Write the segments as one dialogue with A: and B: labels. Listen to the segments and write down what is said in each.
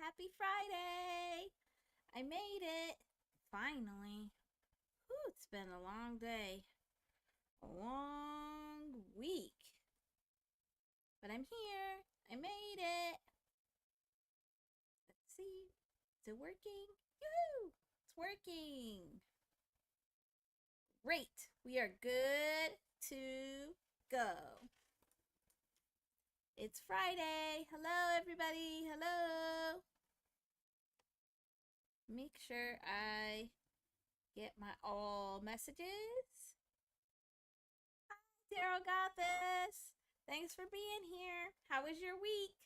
A: Happy Friday! I made it! Finally. Whew, it's been a long day. A long week. But I'm here. I made it. Let's see. Is it working? Yoo-hoo! It's working. Great. We are good to go. It's Friday. Hello, everybody. Hello. Make sure I get my all messages. Hi, Daryl got this. Thanks for being here. How was your week?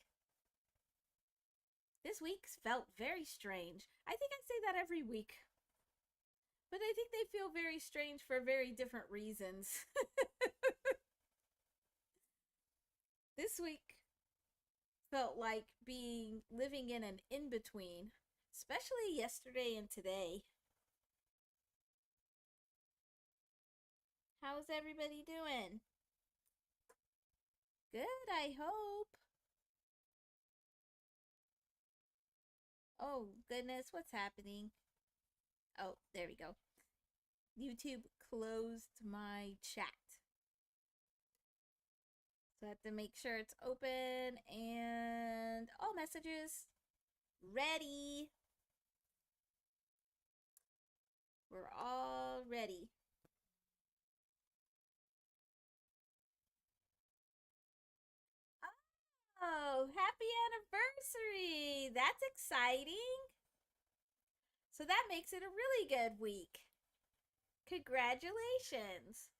A: This week felt very strange. I think I say that every week. But I think they feel very strange for very different reasons. This week felt like living in an in-between, especially yesterday and today. How's everybody doing? Good, I hope. Oh, goodness, what's happening? Oh, there we go. YouTube closed my chat. So I have to make sure it's open and all messages ready. We're all ready. Oh, happy anniversary! That's exciting. So that makes it a really good week. Congratulations.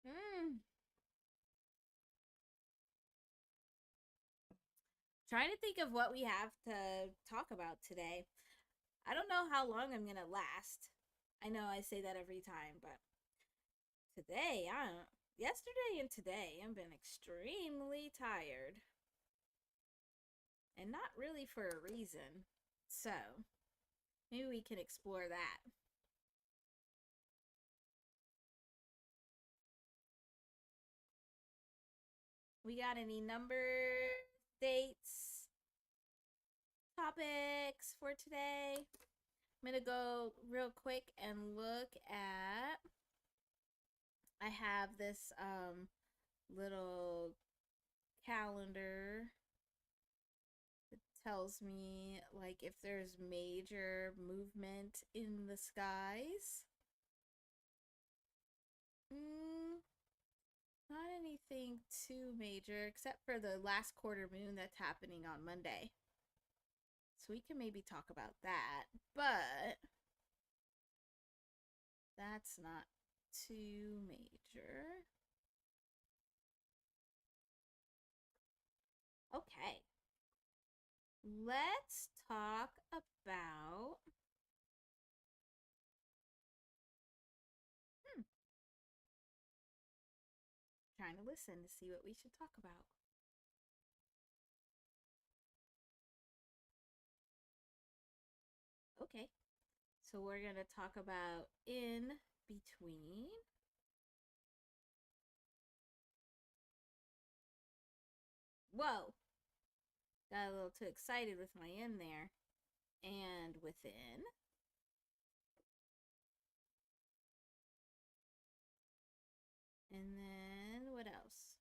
A: Hmm. Trying to think of what we have to talk about today. I don't know how long I'm going to last. I know I say that every time, but today, I don't. Yesterday and today, I've been extremely tired. And not really for a reason. So, maybe we can explore that. We got any numbers, dates, topics for today? I'm going to go real quick and look at. I have this little calendar that tells me like if there's major movement in the skies. Not anything too major except for the last quarter moon that's happening on Monday. So we can maybe talk about that, but that's not too major. Okay. Let's talk about trying to listen to see what we should talk about. Okay. So we're going to talk about in between. Whoa. Got a little too excited with my in there. And within. And then what else?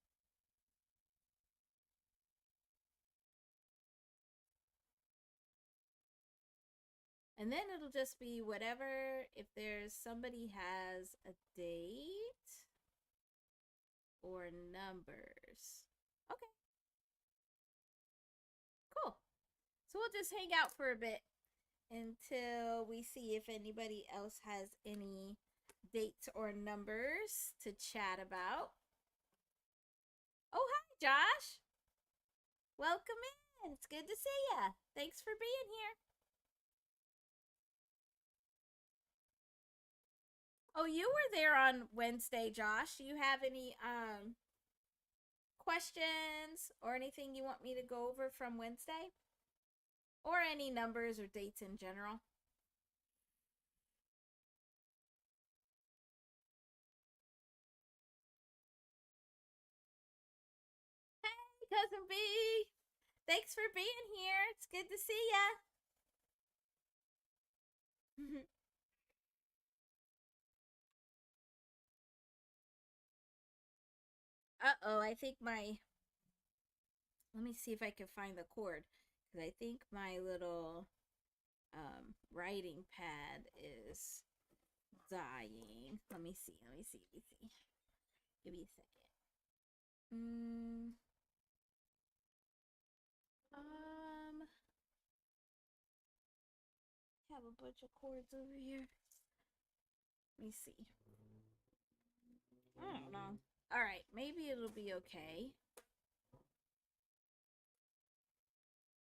A: And then it'll just be whatever, if there's somebody has a date or numbers. Okay. Cool. So we'll just hang out for a bit until we see if anybody else has any dates or numbers to chat about. Oh, hi, Josh. Welcome in. It's good to see ya. Thanks for being here. Oh, you were there on Wednesday, Josh. Do you have any questions or anything you want me to go over from Wednesday? Or any numbers or dates in general? Cousin B. Thanks for being here. It's good to see ya. Uh-oh, I think my let me see if I can find the cord because I think my little writing pad is dying. Let me see. Let me see. Let me see. Give me a second. Mm, um, have a bunch of cords over here. Let me see. I don't know. All right, maybe it'll be okay.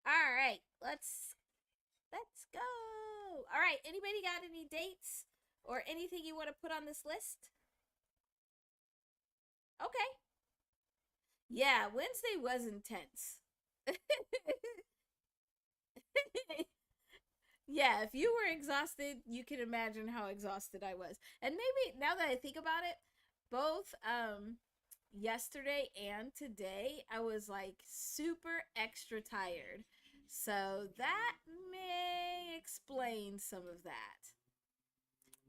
A: All right, let's go. All right, anybody got any dates or anything you want to put on this list? Okay. Yeah, Wednesday was intense. Yeah, if you were exhausted, you can imagine how exhausted I was. And maybe now that I think about it, both yesterday and today I was like super extra tired. So that may explain some of that.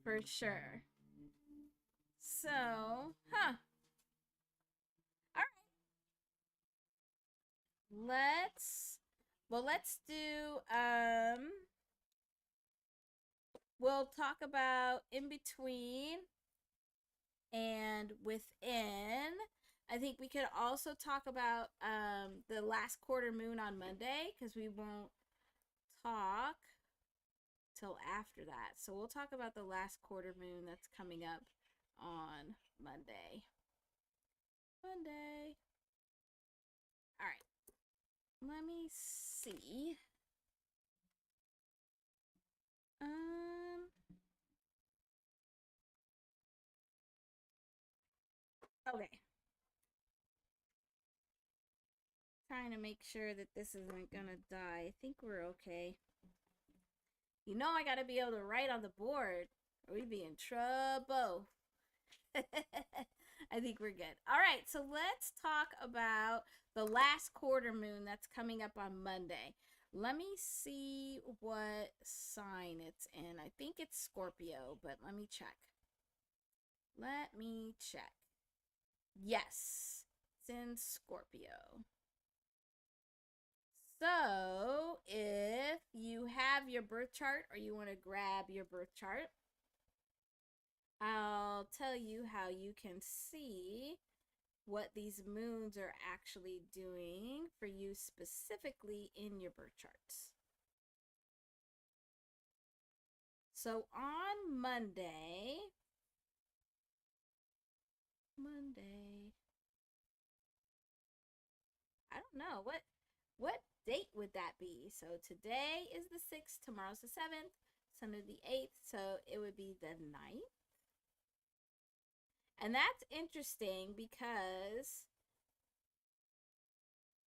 A: For sure. So, huh. All right. Let's do we'll talk about in between and within. I think we could also talk about the last quarter moon on Monday because we won't talk till after that. So we'll talk about the last quarter moon that's coming up on Monday. Monday. All right. Let me see. Um okay. Trying to make sure that this isn't gonna die. I think we're okay. You know I gotta be able to write on the board or we'd be in trouble. I think we're good. All right, so let's talk about the last quarter moon that's coming up on Monday. Let me see what sign it's in. I think it's Scorpio, but let me check. Let me check. Yes, it's in Scorpio. So, if you have your birth chart or you want to grab your birth chart, I'll tell you how you can see what these moons are actually doing for you specifically in your birth charts. So on Monday, I don't know what date would that be? So today is the 6th, tomorrow's the 7th, Sunday the 8th, so it would be the 9th. And that's interesting because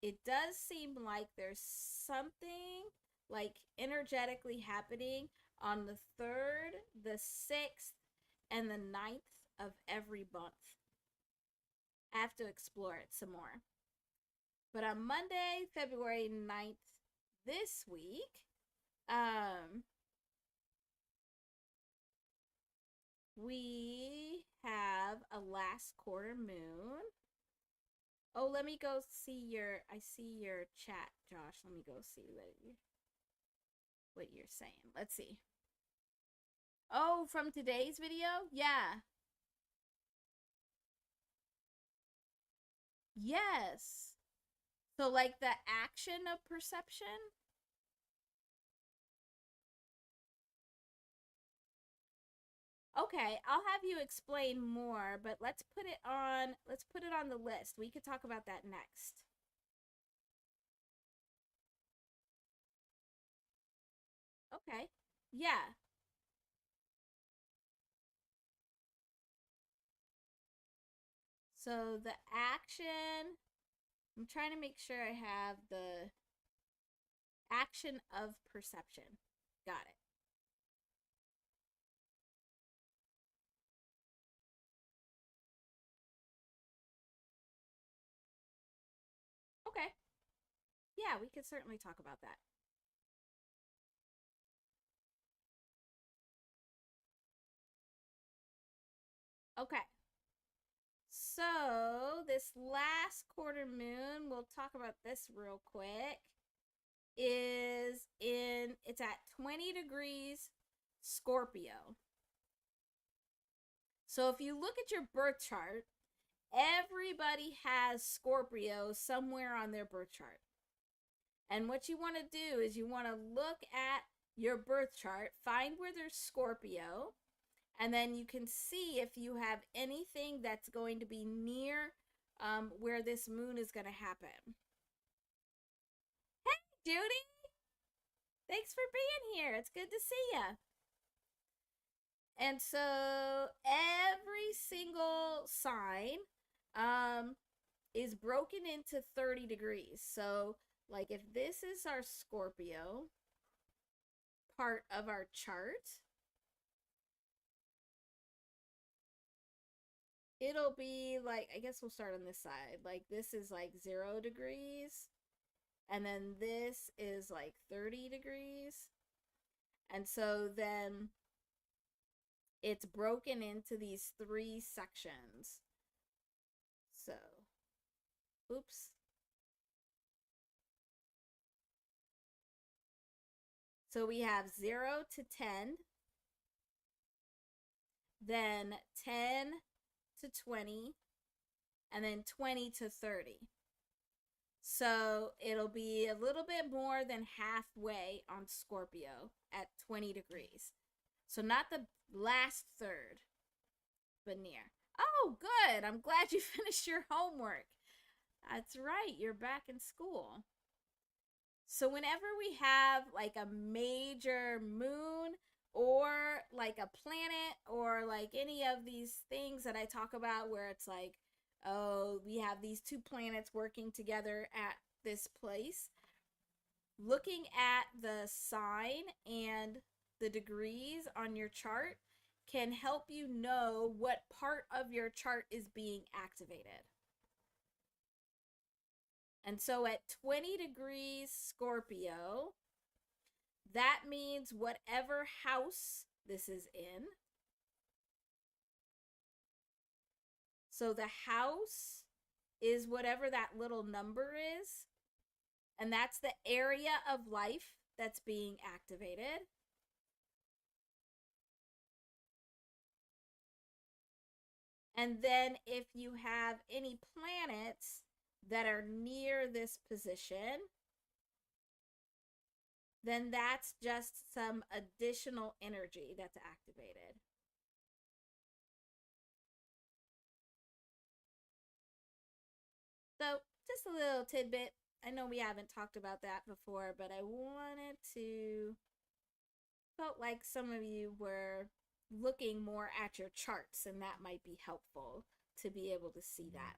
A: it does seem like there's something like energetically happening on the 3rd, the 6th, and the 9th of every month. I have to explore it some more. But on Monday, February 9th, this week, we have a last quarter moon. Oh, let me go see I see your chat, Josh. Let me go see what you're saying. Let's see. Oh, from today's video? Yeah. Yes. So like the action of perception? Okay, I'll have you explain more, but let's put it on the list. We could talk about that next. Okay. Yeah. So the action, I'm trying to make sure I have the action of perception. Got it. Okay. Yeah, we could certainly talk about that. Okay. So, this last quarter moon, we'll talk about this real quick, it's at 20 degrees Scorpio. So, if you look at your birth chart, everybody has Scorpio somewhere on their birth chart. And what you want to do is you want to look at your birth chart, find where there's Scorpio, and then you can see if you have anything that's going to be near where this moon is going to happen. Hey, Judy! Thanks for being here. It's good to see you. And so every single sign is broken into 30 degrees. So, like, if this is our Scorpio part of our chart, it'll be like, I guess we'll start on this side. Like, this is like 0 degrees. And then this is like 30 degrees. And so then it's broken into these 3 sections. So, oops. So we have 0 to 10, then 10 to 20, and then 20 to 30. So it'll be a little bit more than halfway on Scorpio at 20 degrees. So not the last third, but near. Oh, good. I'm glad you finished your homework. That's right. You're back in school. So whenever we have like a major moon or like a planet or like any of these things that I talk about where it's like, oh, we have these 2 planets working together at this place, looking at the sign and the degrees on your chart can help you know what part of your chart is being activated. And so at 20 degrees Scorpio, that means whatever house this is in. So the house is whatever that little number is. And that's the area of life that's being activated. And then if you have any planets that are near this position, then that's just some additional energy that's activated. So, just a little tidbit. I know we haven't talked about that before, but I wanted to, felt like some of you were looking more at your charts, and that might be helpful to be able to see that.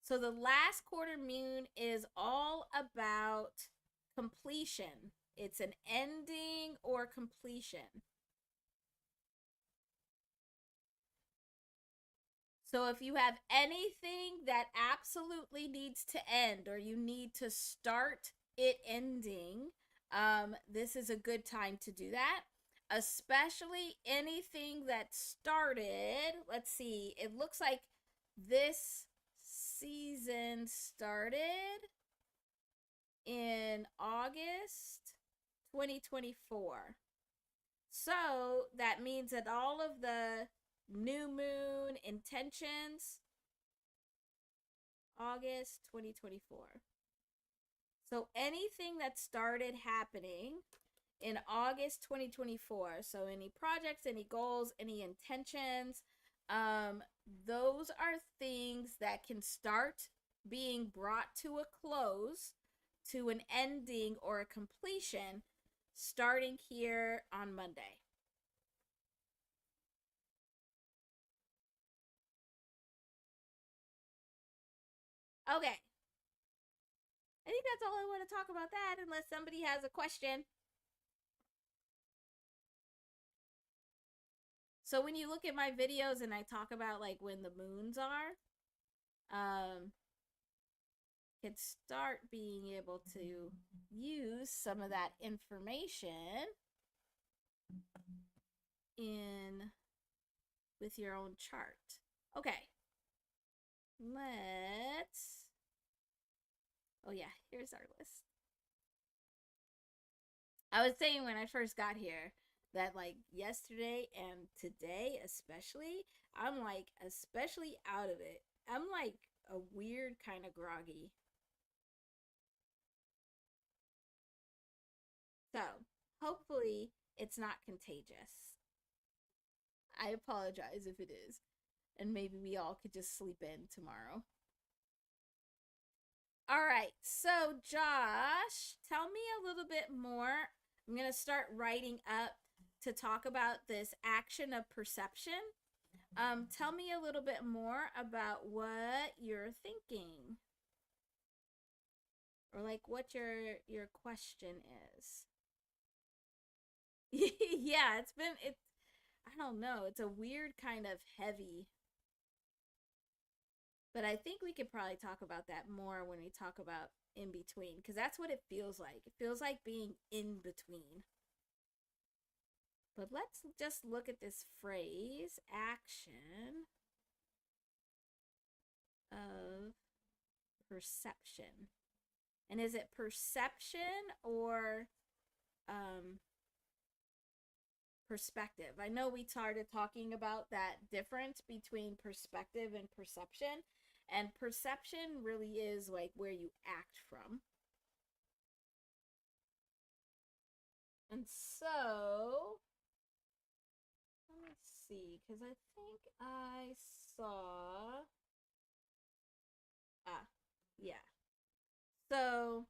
A: So the last quarter moon is all about completion. It's an ending or completion. So if you have anything that absolutely needs to end or you need to start it ending, this is a good time to do that. Especially anything that started, let's see, it looks like this season started in August 2024. So that means that all of the new moon intentions, August 2024. So anything that started happening in August 2024, so any projects, any goals, any intentions, those are things that can start being brought to a close, to an ending or a completion, starting here on Monday. Okay. I think that's all I want to talk about that, unless somebody has a question. So when you look at my videos and I talk about like when the moons are, can start being able to use some of that information in with your own chart. Okay. Let's Oh yeah, here's our list. I was saying when I first got here that like yesterday and today especially, I'm like especially out of it. I'm like a weird kind of groggy. So, hopefully it's not contagious. I apologize if it is. And maybe we all could just sleep in tomorrow. All right. So, Josh, tell me a little bit more. I'm going to start writing up to talk about this action of perception. Tell me a little bit more about what you're thinking, or like what your question is. Yeah, it's I don't know, it's a weird kind of heavy, but I think we could probably talk about that more when we talk about in between, because that's what it feels like. It feels like being in between. But let's just look at this phrase action of perception. And is it perception or perspective? I know we started talking about that difference between perspective and perception. And perception really is like where you act from. And so, let me see, because I think I saw. Ah, yeah. So,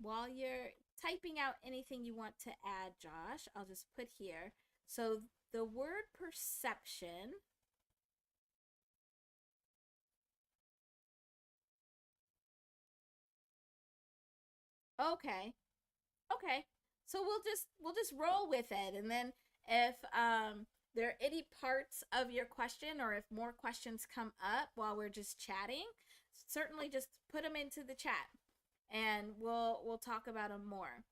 A: while you're typing out anything you want to add, Josh, I'll just put here. So, the word perception. Okay. Okay. So we'll just roll with it, and then if there are any parts of your question or if more questions come up while we're just chatting, certainly just put them into the chat and we'll talk about them more.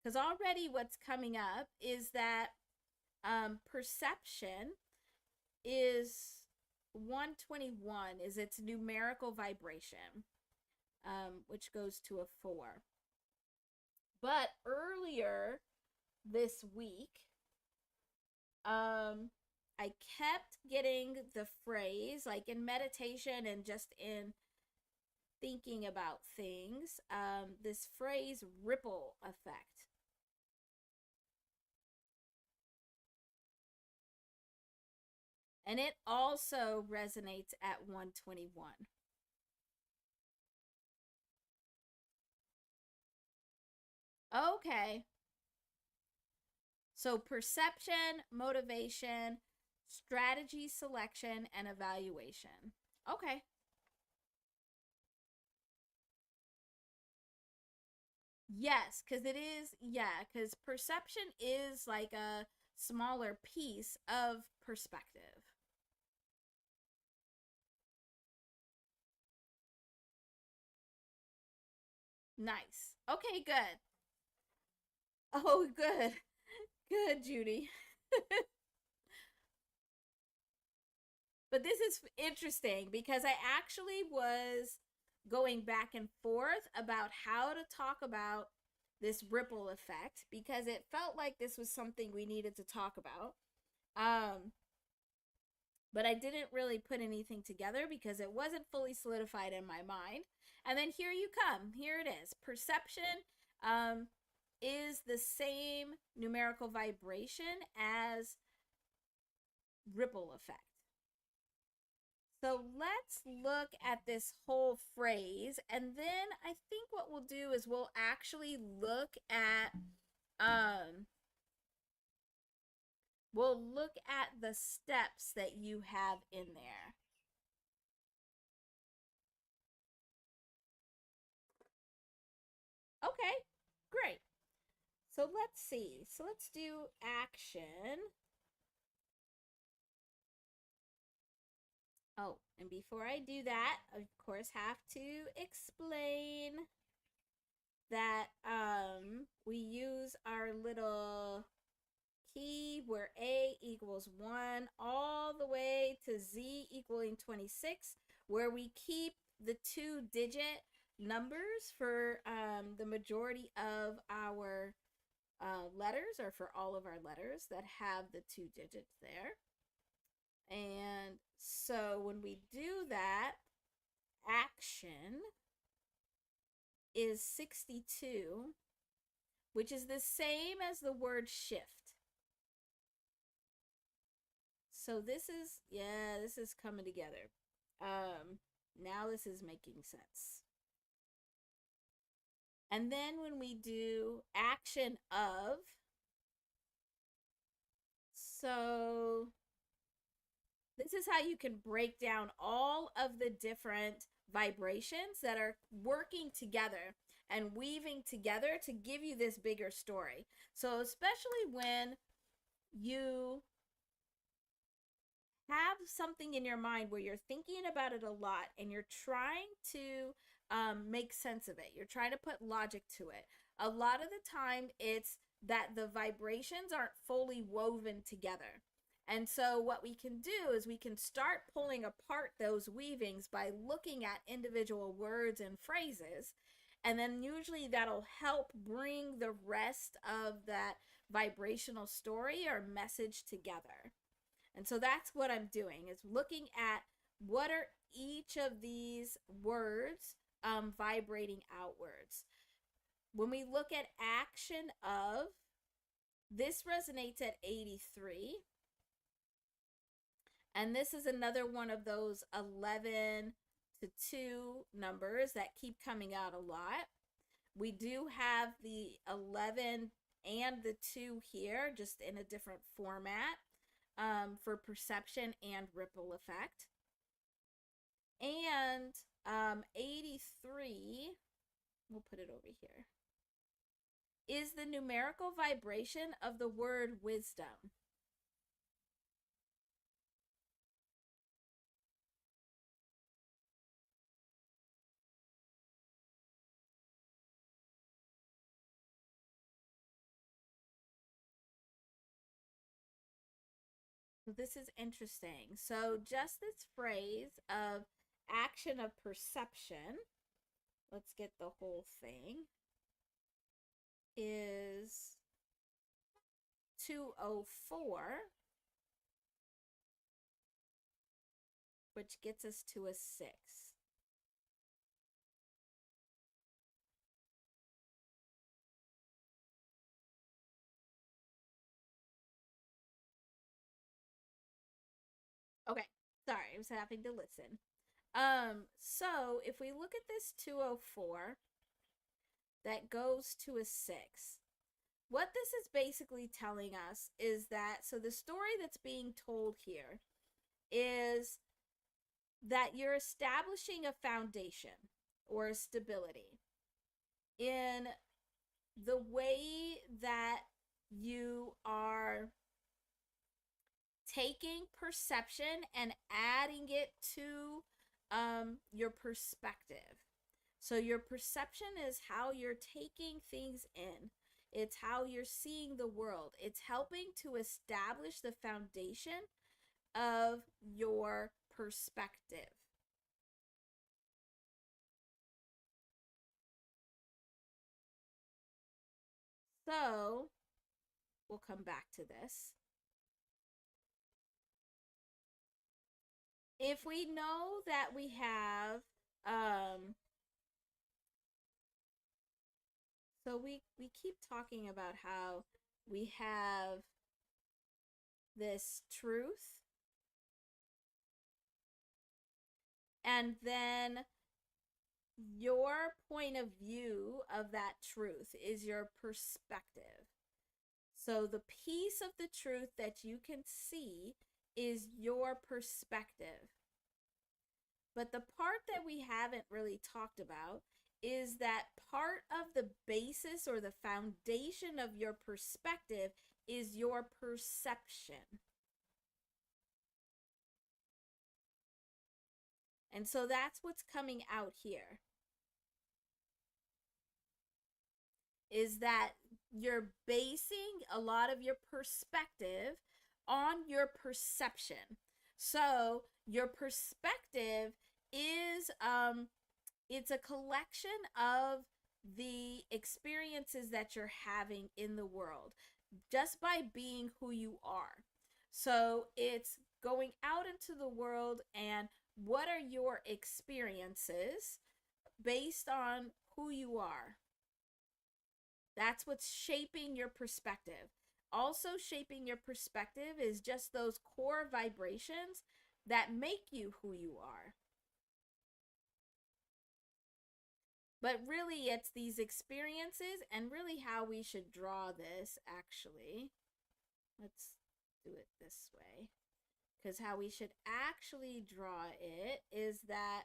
A: Cuz already what's coming up is that perception is 121 is its numerical vibration, which goes to a 4. But earlier this week, I kept getting the phrase, like in meditation and just in thinking about things, this phrase ripple effect. And it also resonates at 121. Okay. So perception, motivation, strategy selection, and evaluation. Okay. Yes, because it is, yeah, because perception is like a smaller piece of perspective. Nice. Okay, good. Oh, good. Good, Judy. But this is interesting because I actually was going back and forth about how to talk about this ripple effect because it felt like this was something we needed to talk about. Um, but I didn't really put anything together because it wasn't fully solidified in my mind. And then here you come. Here it is. Perception is the same numerical vibration as ripple effect. So let's look at this whole phrase, and then I think what we'll do is we'll actually look at the steps that you have in there. Okay, great. So let's see. So let's do action. Oh, and before I do that, of course, have to explain that we use our little key where A equals 1 all the way to Z equaling 26, where we keep the 2-digit numbers for the majority of our letters, or for all of our letters that have the 2 digits there. And so when we do that, action is 62, which is the same as the word shift. So this is, yeah, this is coming together. Now this is making sense. And then when we do action of, so this is how you can break down all of the different vibrations that are working together and weaving together to give you this bigger story. So especially when you have something in your mind where you're thinking about it a lot and you're trying to make sense of it, you're trying to put logic to it. A lot of the time, it's that the vibrations aren't fully woven together. And so, what we can do is we can start pulling apart those weavings by looking at individual words and phrases. And then, usually, that'll help bring the rest of that vibrational story or message together. And so that's what I'm doing, is looking at what are each of these words vibrating outwards. When we look at action of, this resonates at 83. And this is another one of those 11 to 2 numbers that keep coming out a lot. We do have the 11 and the 2 here, just in a different format. For perception and ripple effect. And 83, we'll put it over here, is the numerical vibration of the word wisdom. This is interesting. So just this phrase of action of perception, let's get the whole thing, is 204, which gets us to a 6. Okay, sorry, I was having to listen. So if we look at this 204 that goes to a 6, what this is basically telling us is that, so the story that's being told here is that you're establishing a foundation or a stability in the way that you are taking perception and adding it to your perspective. So your perception is how you're taking things in. It's how you're seeing the world. It's helping to establish the foundation of your perspective. So we'll come back to this. If we know that we have so we keep talking about how we have this truth, and then your point of view of that truth is your perspective. So the piece of the truth that you can see is your perspective. But the part that we haven't really talked about is that part of the basis or the foundation of your perspective is your perception. And so that's what's coming out here, is that you're basing a lot of your perspective on your perception. So your perspective is it's a collection of the experiences that you're having in the world just by being who you are. So it's going out into the world and what are your experiences based on who you are. That's what's shaping your perspective. Also, shaping your perspective is just those core vibrations that make you who you are. But really, it's these experiences and really how we should draw this, actually. Let's do it this way. Because how we should actually draw it is that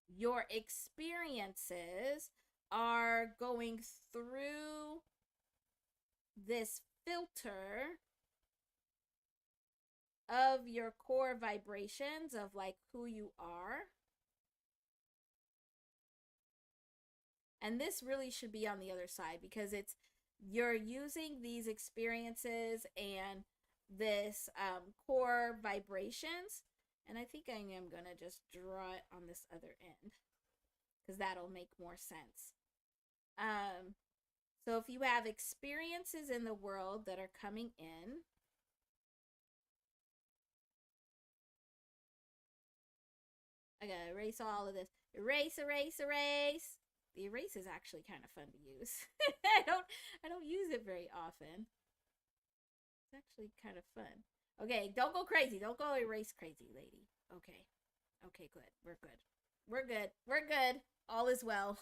A: your experiences are going through this filter of your core vibrations of like who you are. And this really should be on the other side because it's you're using these experiences and this core vibrations. And I think I am going to just draw it on this other end because that'll make more sense. So if you have experiences in the world that are coming in, I gotta erase all of this. Erase, erase, erase. The erase is actually kind of fun to use. I don't use it very often. It's actually kind of fun. Okay, don't go crazy. Don't go erase crazy, lady. Okay. Okay, good. We're good. We're good. We're good. All is well.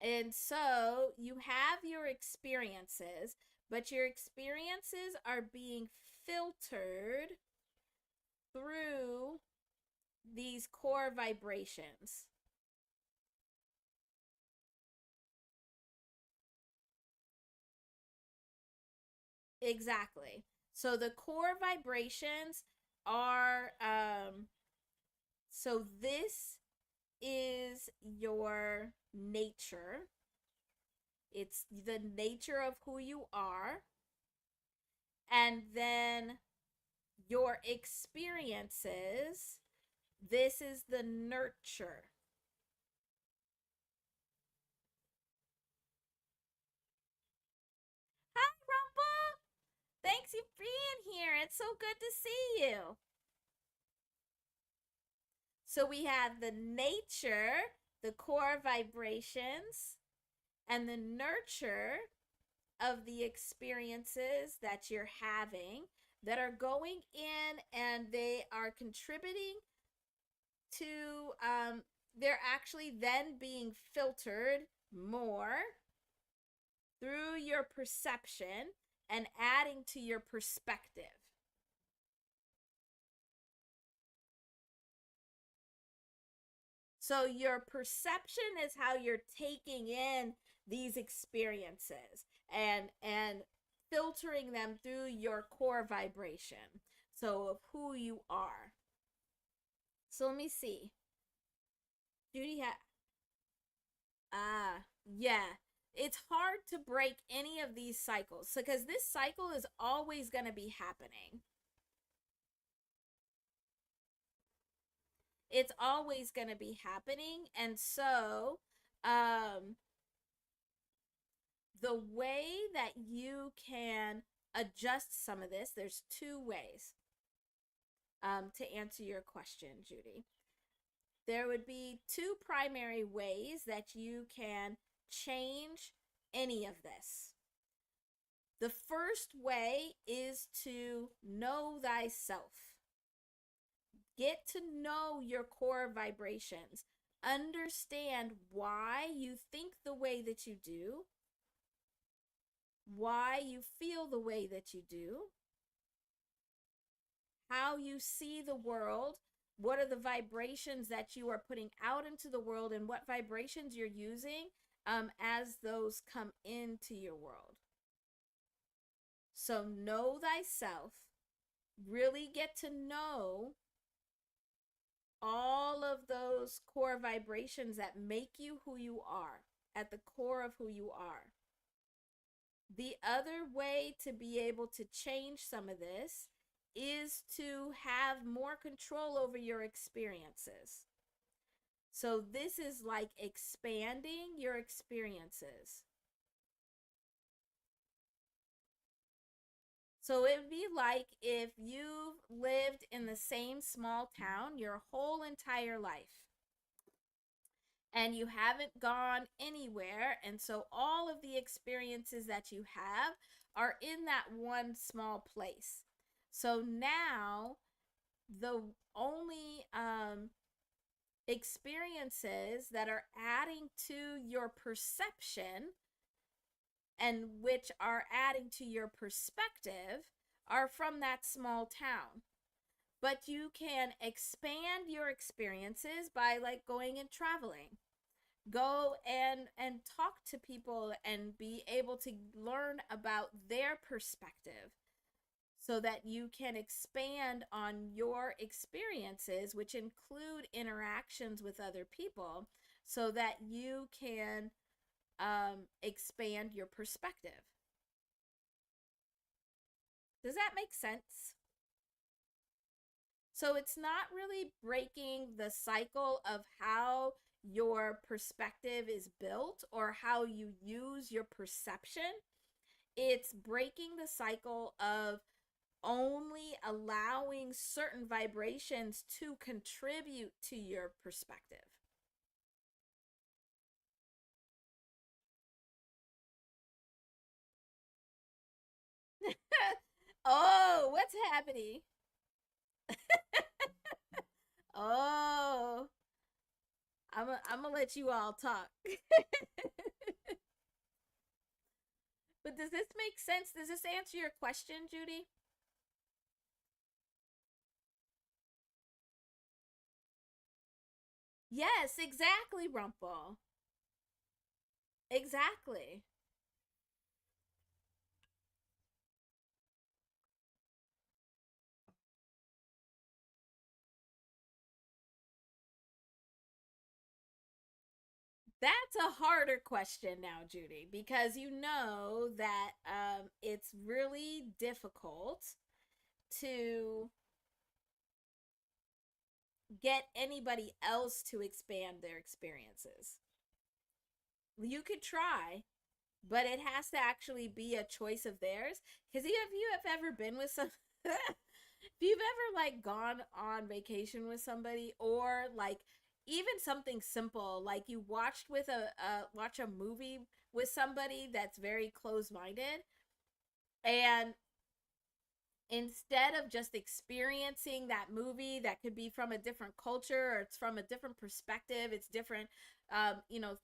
A: And so you have your experiences, but your experiences are being filtered through these core vibrations. Exactly. So the core vibrations are so this is your nature. It's the nature of who you are. And then your experiences, this is the nurture. Hi, Rumble. Thanks for being here. It's so good to see you. So we have the nature, the core vibrations, and the nurture of the experiences that you're having that are going in and they are contributing to, they're actually then being filtered more through your perception and adding to your perspective. So your perception is how you're taking in these experiences and filtering them through your core vibration. So of who you are. So let me see. Judy had yeah. It's hard to break any of these cycles because this cycle is always going to be happening. It's always going to be happening. And so, the way that you can adjust some of this, there's two ways to answer your question, Judy. There would be two primary ways that you can change any of this. The first way is to know thyself. Get to know your core vibrations. Understand why you think the way that you do, why you feel the way that you do, how you see the world, what are the vibrations that you are putting out into the world, and what vibrations you're using as those come into your world. So know thyself, really get to know all of those core vibrations that make you who you are, at the core of who you are. The other way to be able to change some of this is to have more control over your experiences. So, this is like expanding your experiences. So, it would be like if you've lived in the same small town your whole entire life and you haven't gone anywhere. And so all of the experiences that you have are in that one small place. So now the only experiences that are adding to your perception and which are adding to your perspective are from that small town. But you can expand your experiences by like going and traveling. Go and talk to people and be able to learn about their perspective so that you can expand on your experiences, which include interactions with other people, so that you can expand your perspective. Does that make sense? So it's not really breaking the cycle of how your perspective is built or how you use your perception. It's breaking the cycle of only allowing certain vibrations to contribute to your perspective. Oh, what's happening? Oh, I'm gonna let you all talk. But does this make sense? Does this answer your question, Judy? Yes, exactly, Rumpel. Exactly. That's a harder question now, Judy, because you know that it's really difficult to get anybody else to expand their experiences. You could try, but it has to actually be a choice of theirs. Because if you have ever been with some, if you've ever like gone on vacation with somebody, or like even something simple, like you watched with watch a movie with somebody that's very close minded, and instead of just experiencing that movie that could be from a different culture or it's from a different perspective, it's different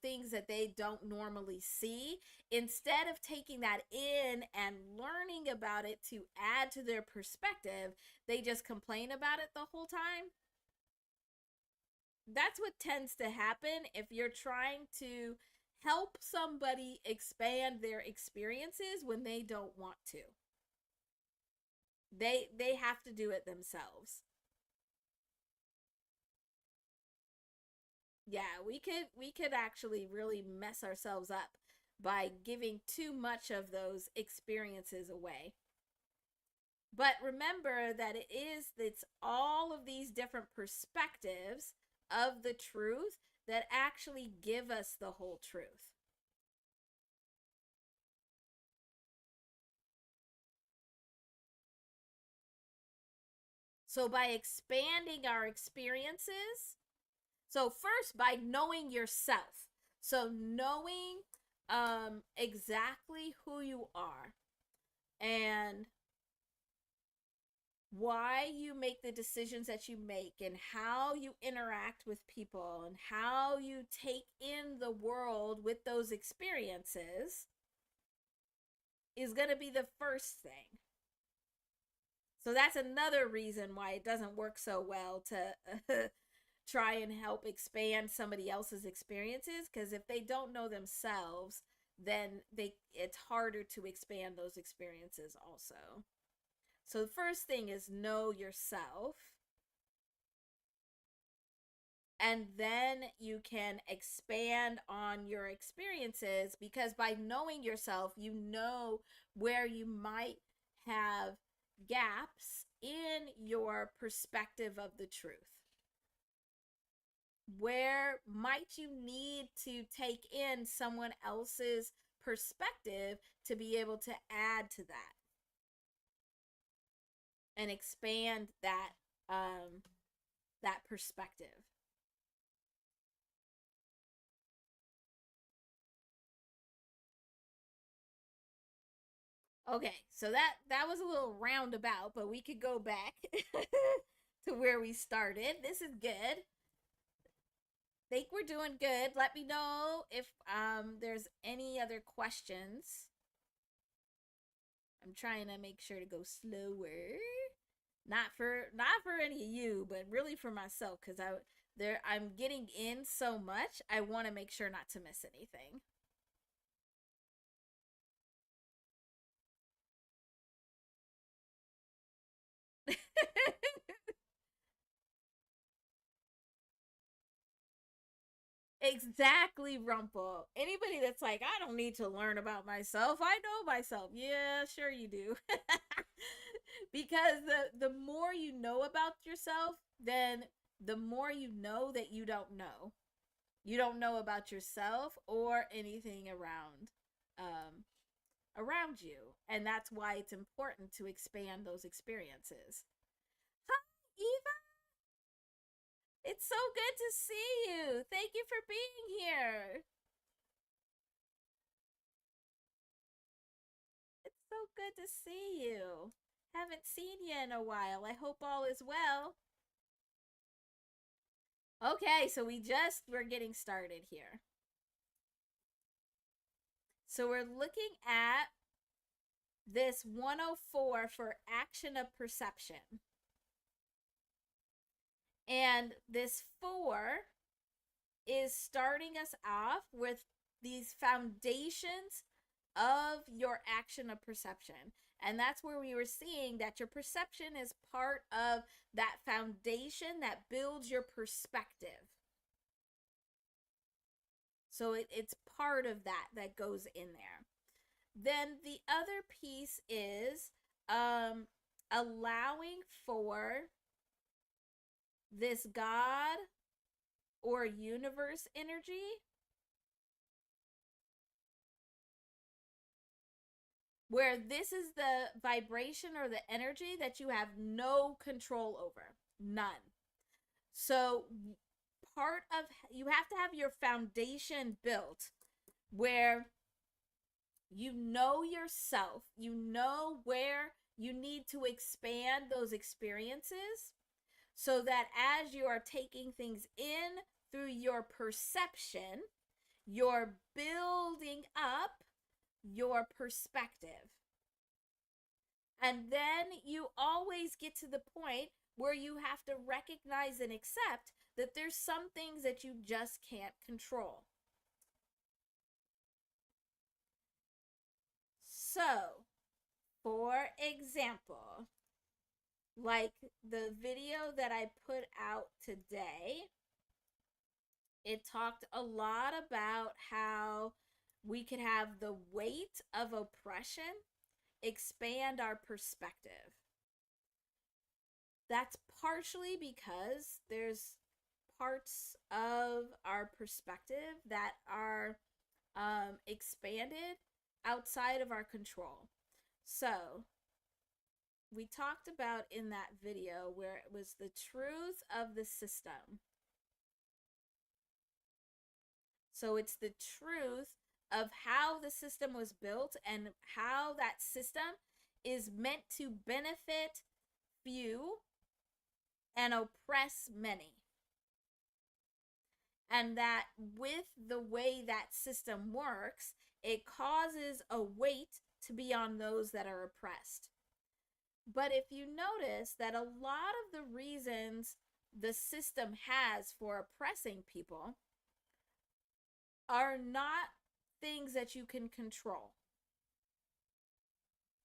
A: things that they don't normally see, instead of taking that in and learning about it to add to their perspective, they just complain about it the whole time. That's what tends to happen if you're trying to help somebody expand their experiences when they don't want to. They have to do it themselves. Yeah, we could actually really mess ourselves up by giving too much of those experiences away. But remember that it's all of these different perspectives of the truth that actually give us the whole truth. So by expanding our experiences, so first by knowing yourself. So knowing exactly who you are and why you make the decisions that you make and how you interact with people and how you take in the world with those experiences is going to be the first thing. So that's another reason why it doesn't work so well to try and help expand somebody else's experiences, because if they don't know themselves, then they it's harder to expand those experiences also. So the first thing is know yourself, and then you can expand on your experiences, because by knowing yourself, you know where you might have gaps in your perspective of the truth. Where might you need to take in someone else's perspective to be able to add to that and expand that perspective. Okay, so that was a little roundabout, but we could go back to where we started. This is good. Think we're doing good. Let me know if there's any other questions. I'm trying to make sure to go slower. Not for any of you, but really for myself, cuz I'm getting in so much. I want to make sure not to miss anything. Exactly, Rumple. Anybody that's like, I don't need to learn about myself. I know myself. Yeah, sure you do. Because the more you know about yourself, then the more you know that you don't know. You don't know about yourself or anything um around you. And that's why it's important to expand those experiences. Hi, Eva. It's so good to see you. Thank you for being here. It's so good to see you. Haven't seen you in a while. I hope all is well. Okay, so we're getting started here. So we're looking at this 104 for action of perception. And this 4 is starting us off with these foundations of your action of perception. And that's where we were seeing that your perception is part of that foundation that builds your perspective. So it's part of that goes in there. Then the other piece is allowing for this God or universe energy, where this is the vibration or the energy that you have no control over. None. So part of you have to have your foundation built where you know yourself, you know where you need to expand those experiences, so that as you are taking things in through your perception, you're building up your perspective. And then you always get to the point where you have to recognize and accept that there's some things that you just can't control. So, for example, like the video that I put out today, it talked a lot about how we could have the weight of oppression expand our perspective. That's partially because there's parts of our perspective that are expanded outside of our control. So, we talked about in that video where it was the truth of the system. So, it's the truth of how the system was built and how that system is meant to benefit few and oppress many. And that with the way that system works, it causes a weight to be on those that are oppressed. But if you notice that a lot of the reasons the system has for oppressing people are not things that you can control.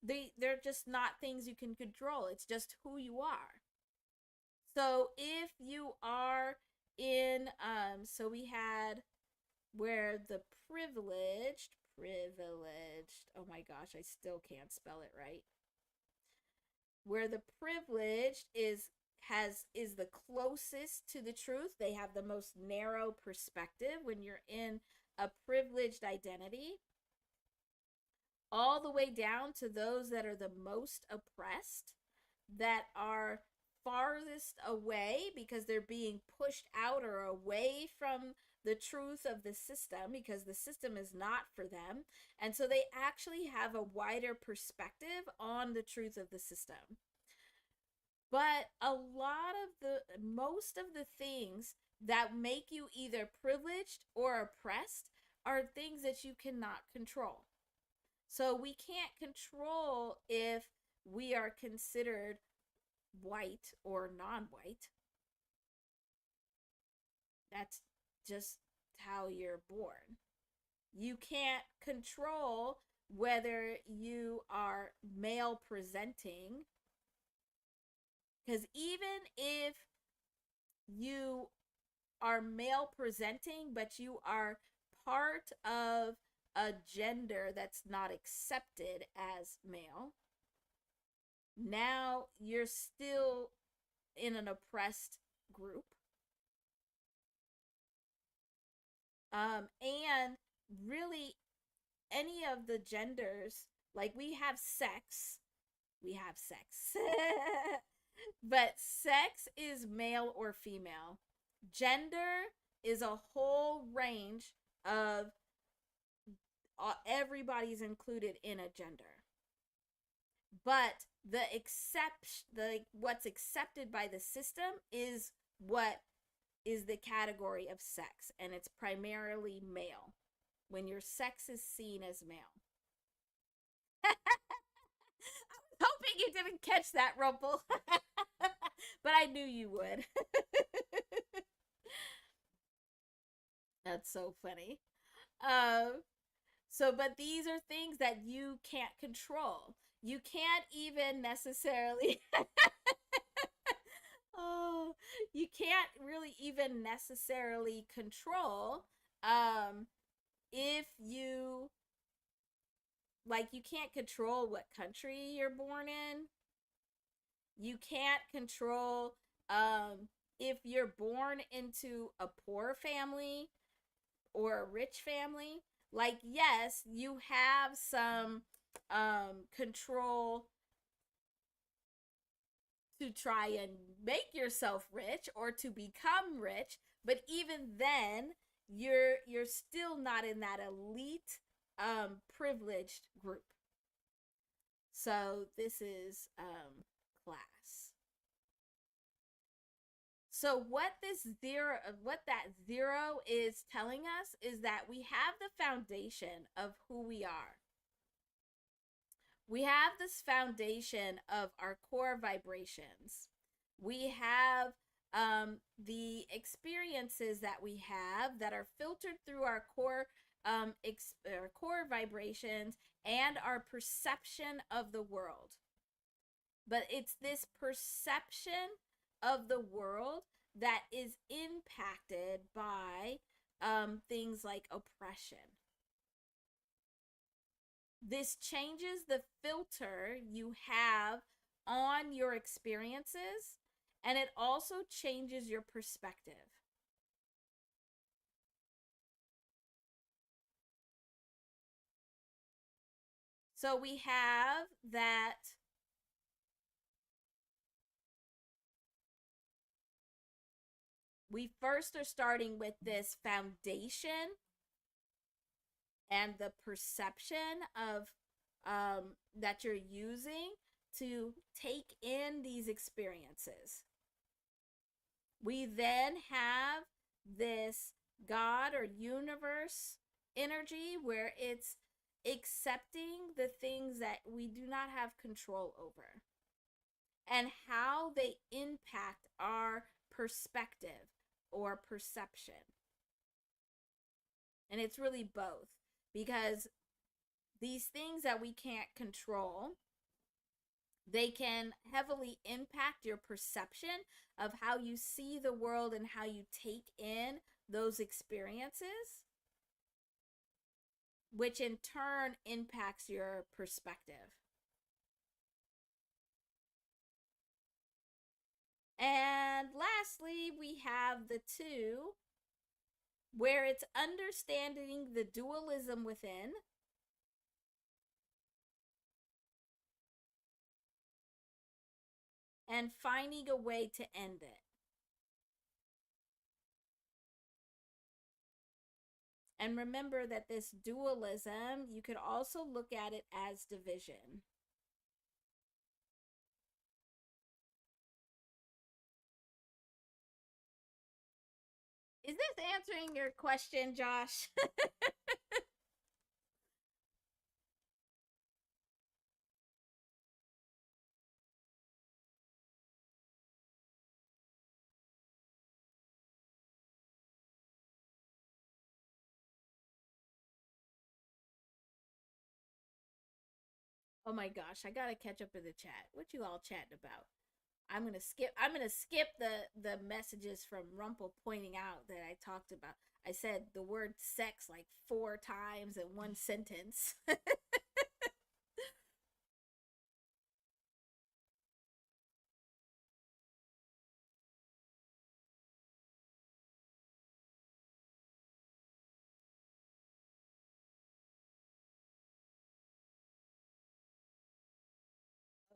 A: They're just not things you can control. It's just who you are. So if you are in so we had where the privileged, oh my gosh, I still can't spell it right. Where the privileged is the closest to the truth. They have the most narrow perspective when you're in a privileged identity, all the way down to those that are the most oppressed, that are farthest away because they're being pushed out or away from the truth of the system because the system is not for them. And so they actually have a wider perspective on the truth of the system. But a lot of most of the things that make you either privileged or oppressed are things that you cannot control. So we can't control if we are considered white or non white. That's just how you're born. You can't control whether you are male presenting, because even if you are male presenting, but you are part of a gender that's not accepted as male, now you're still in an oppressed group. And really, any of the genders, like we have sex, but sex is male or female. Gender is a whole range of everybody's included in a gender. But the what's accepted by the system is what is the category of sex, and it's primarily male. When your sex is seen as male. Hoping you didn't catch that, Rumple. But I knew you would. That's so funny. Um, but these are things that you can't control. You can't even necessarily. Oh, you can't really even necessarily control if you like you can't control what country you're born in. You can't control if you're born into a poor family or a rich family. Like, yes, you have some control to try and make yourself rich or to become rich, but even then you're still not in that elite privileged group. So this is class. So what that zero is telling us is that we have the foundation of who we are. We have this foundation of our core vibrations. We have the experiences that we have that are filtered through our our core vibrations and our perception of the world. But it's this perception of the world that is impacted by things like oppression. This changes the filter you have on your experiences, and it also changes your perspective. So we have that we first are starting with this foundation and the perception of that you're using to take in these experiences. We then have this God or universe energy where it's accepting the things that we do not have control over. and how they impact our perspective or perception. And it's really both, because these things that we can't control, they can heavily impact your perception of how you see the world and how you take in those experiences, which in turn impacts your perspective. And lastly, we have the two, where it's understanding the dualism within and finding a way to end it. And remember that this dualism, you could also look at it as division. Is this answering your question, Josh? Oh my gosh, I gotta catch up in the chat. What you all chatting about? I'm gonna skip the messages from Rumpel pointing out that I talked about. I said the word sex like 4 times in one sentence.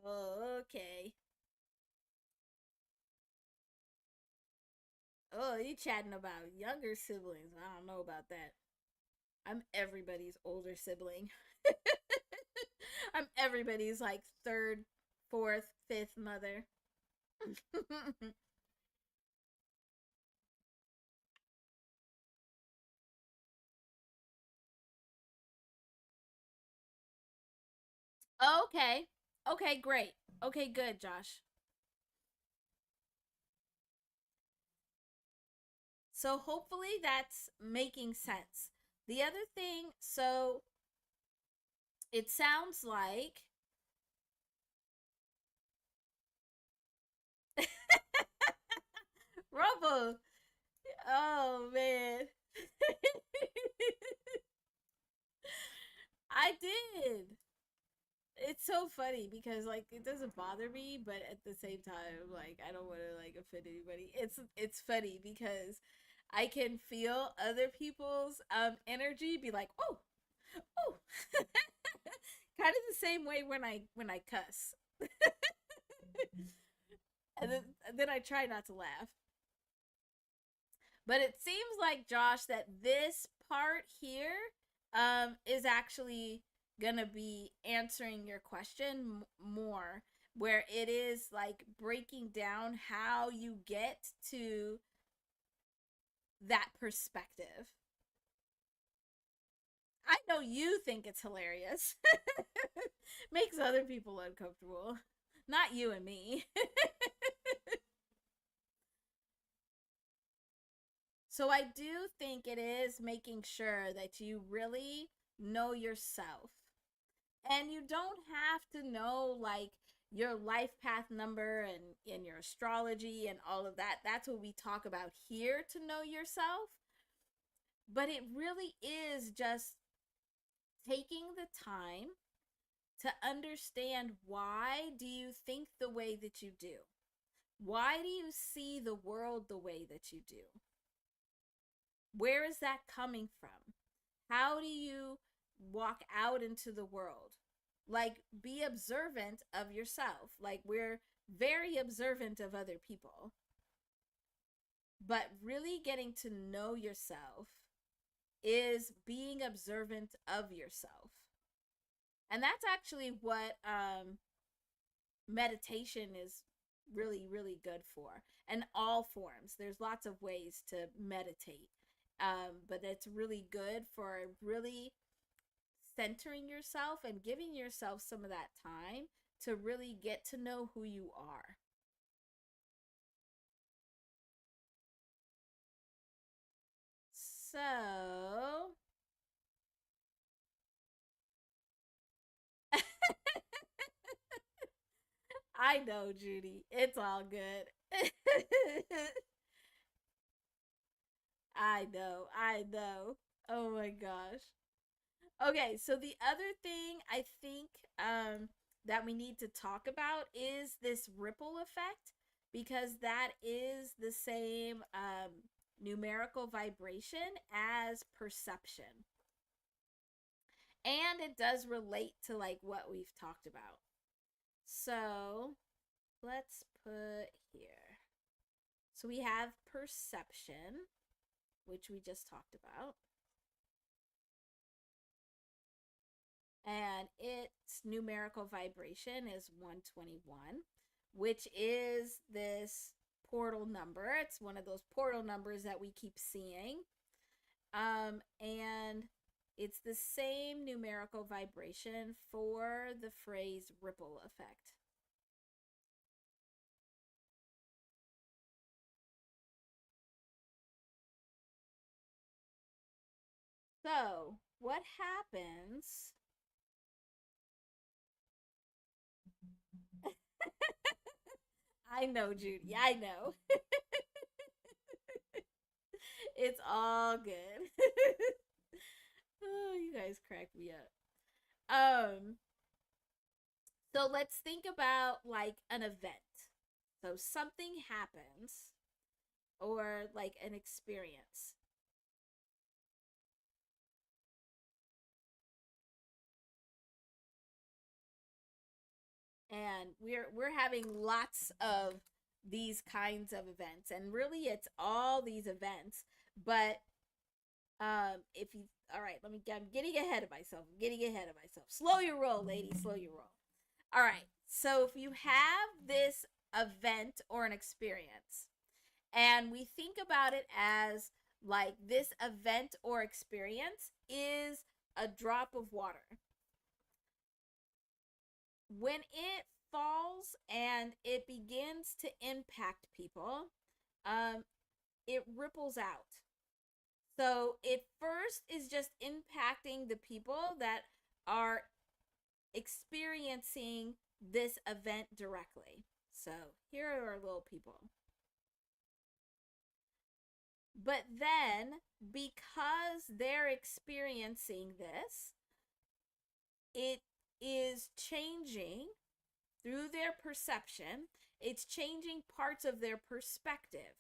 A: Oh, okay. Oh, you chatting about younger siblings. I don't know about that. I'm everybody's older sibling. I'm everybody's like third, fourth, fifth mother. Okay. Okay, great. Okay, good, Josh. So hopefully that's making sense. The other thing, so it sounds like Rumble. Oh man. I did. It's so funny because like it doesn't bother me, but at the same time, like I don't want to like offend anybody. It's funny because I can feel other people's energy be like, oh, oh, kind of the same way when I cuss, and then I try not to laugh. But it seems like, Josh, that this part here is actually gonna be answering your question more, where it is like breaking down how you get to that perspective. I know you think it's hilarious. Makes other people uncomfortable. Not you and me. So I do think it is making sure that you really know yourself. And you don't have to know like your life path number and your astrology and all of that. That's what we talk about here, to know yourself. But it really is just taking the time to understand, why do you think the way that you do? Why do you see the world the way that you do? Where is that coming from? How do you walk out into the world? Like, be observant of yourself. Like, we're very observant of other people, but really getting to know yourself is being observant of yourself. And that's actually what meditation is really, really good for. And all forms. There's lots of ways to meditate. But it's really good for really centering yourself and giving yourself some of that time to really get to know who you are. So, I know, Judy. It's all good. I know. I know. Oh my gosh. Okay, so the other thing I think that we need to talk about is this ripple effect, because that is the same numerical vibration as perception. And it does relate to like what we've talked about. So let's put here. So we have perception, which we just talked about. And its numerical vibration is 121, which is this portal number. It's one of those portal numbers that we keep seeing. And it's the same numerical vibration for the phrase ripple effect. So, what happens? I know, Judy. I know. It's all good. Oh, you guys crack me up. Um, so let's think about like an event. So something happens or like an experience. And we're having lots of these kinds of events, and really it's all these events, but if you all right, I'm getting ahead of myself. I'm getting ahead of myself. Slow your roll, lady, slow your roll. All right. So if you have this event or an experience, and we think about it as like this event or experience is a drop of water. When it falls and it begins to impact people, um, it ripples out. So it first is just impacting the people that are experiencing this event directly. So here are our little people. But then, because they're experiencing this, it is changing through their perception, it's changing parts of their perspective.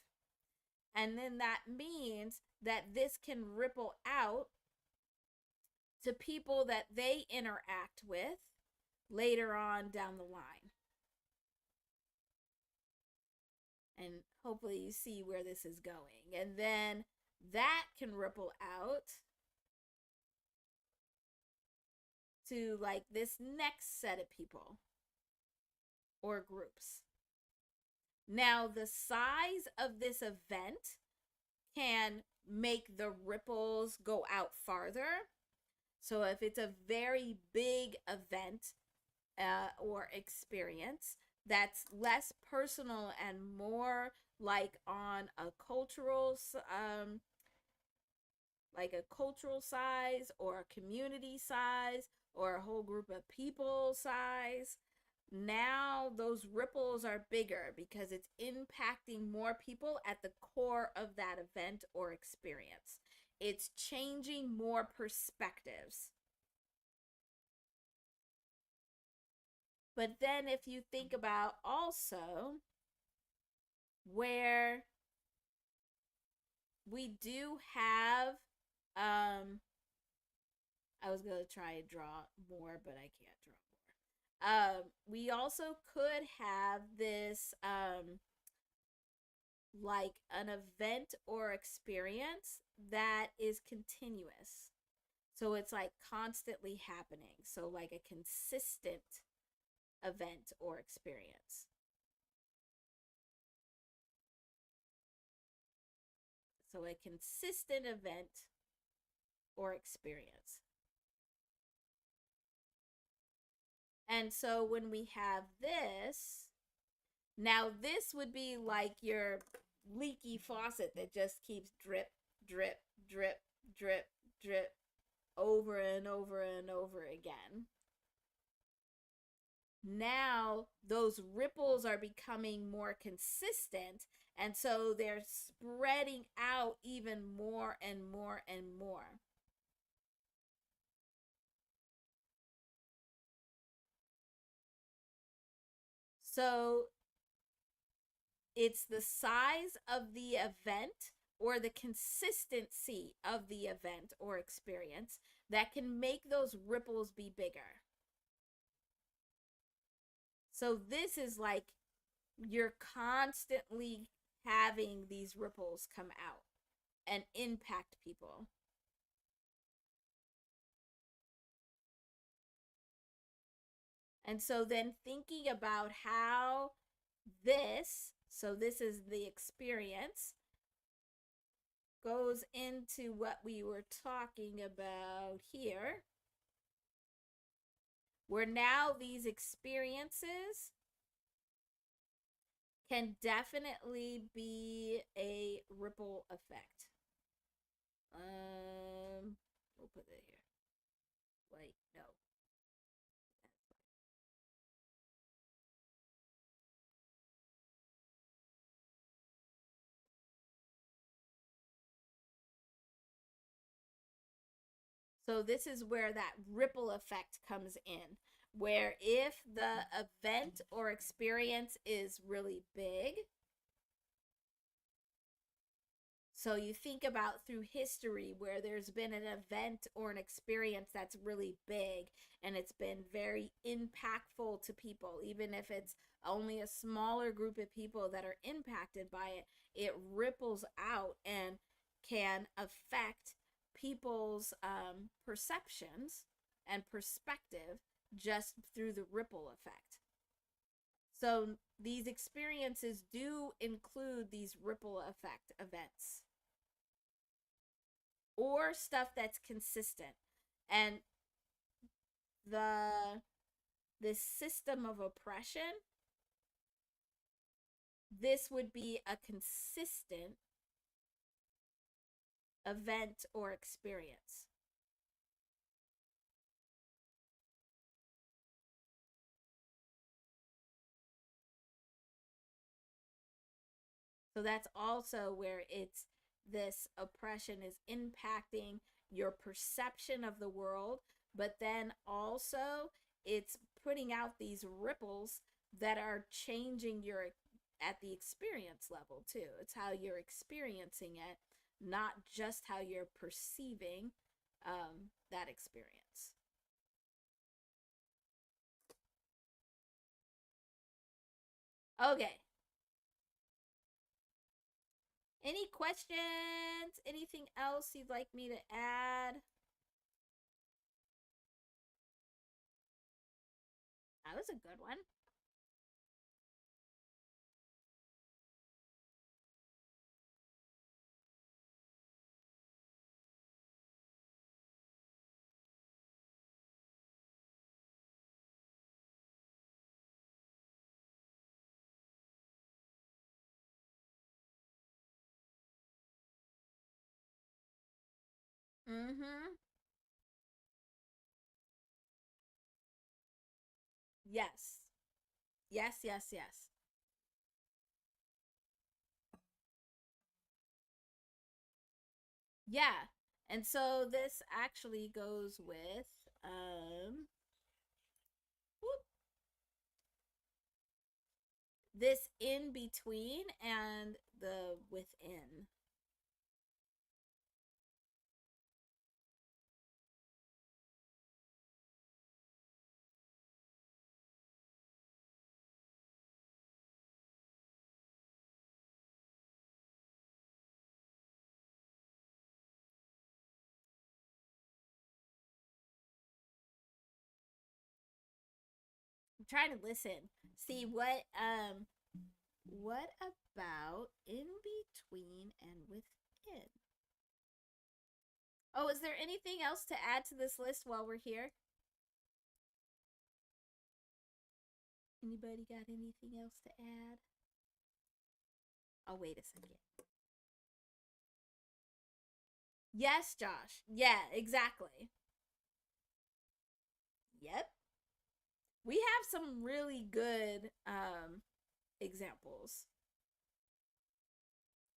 A: And then that means that this can ripple out to people that they interact with later on down the line. And hopefully you see where this is going. And then that can ripple out to like this next set of people or groups. Now, the size of this event can make the ripples go out farther. So, if it's a very big event or experience that's less personal and more like on a cultural like a cultural size or a community size or a whole group of people size, now those ripples are bigger because it's impacting more people at the core of that event or experience. It's changing more perspectives. But then if you think about also where we do have I was going to try and draw more, but I can't draw more. We also could have this like an event or experience that is continuous. So it's like constantly happening. So like a consistent event or experience. So a consistent event or experience. And so when we have this, now this would be like your leaky faucet that just keeps drip, drip, drip, drip, drip over and over and over again. Now those ripples are becoming more consistent, and so they're spreading out even more and more and more. So it's the size of the event or the consistency of the event or experience that can make those ripples be bigger. So this is like you're constantly having these ripples come out and impact people. And so then thinking about how so this is the experience, goes into what we were talking about here, where now these experiences can definitely be a ripple effect. We'll put it here. Wait, no. So this is where that ripple effect comes in, where if the event or experience is really big, so you think about through history where there's been an event or an experience that's really big and it's been very impactful to people, even if it's only a smaller group of people that are impacted by it, it ripples out and can affect people's perceptions and perspective just through the ripple effect. So these experiences do include these ripple effect events or stuff that's consistent. And the this system of oppression, this would be a consistent event or experience. So that's also where it's this oppression is impacting your perception of the world, but then also it's putting out these ripples that are changing your at the experience level too. It's how you're experiencing it, not just how you're perceiving that experience. Okay. Any questions? Anything else you'd like me to add? That was a good one. Mm-hmm. Yes. Yes, yes, yes. Yeah. And so this actually goes with whoop, this in between and the within. I'm trying to listen. See what about in between and within? Oh, is there anything else to add to this list while we're here? Anybody got anything else to add? Oh, wait a second. Yes, Josh. Yeah, exactly. Yep. We have some really good examples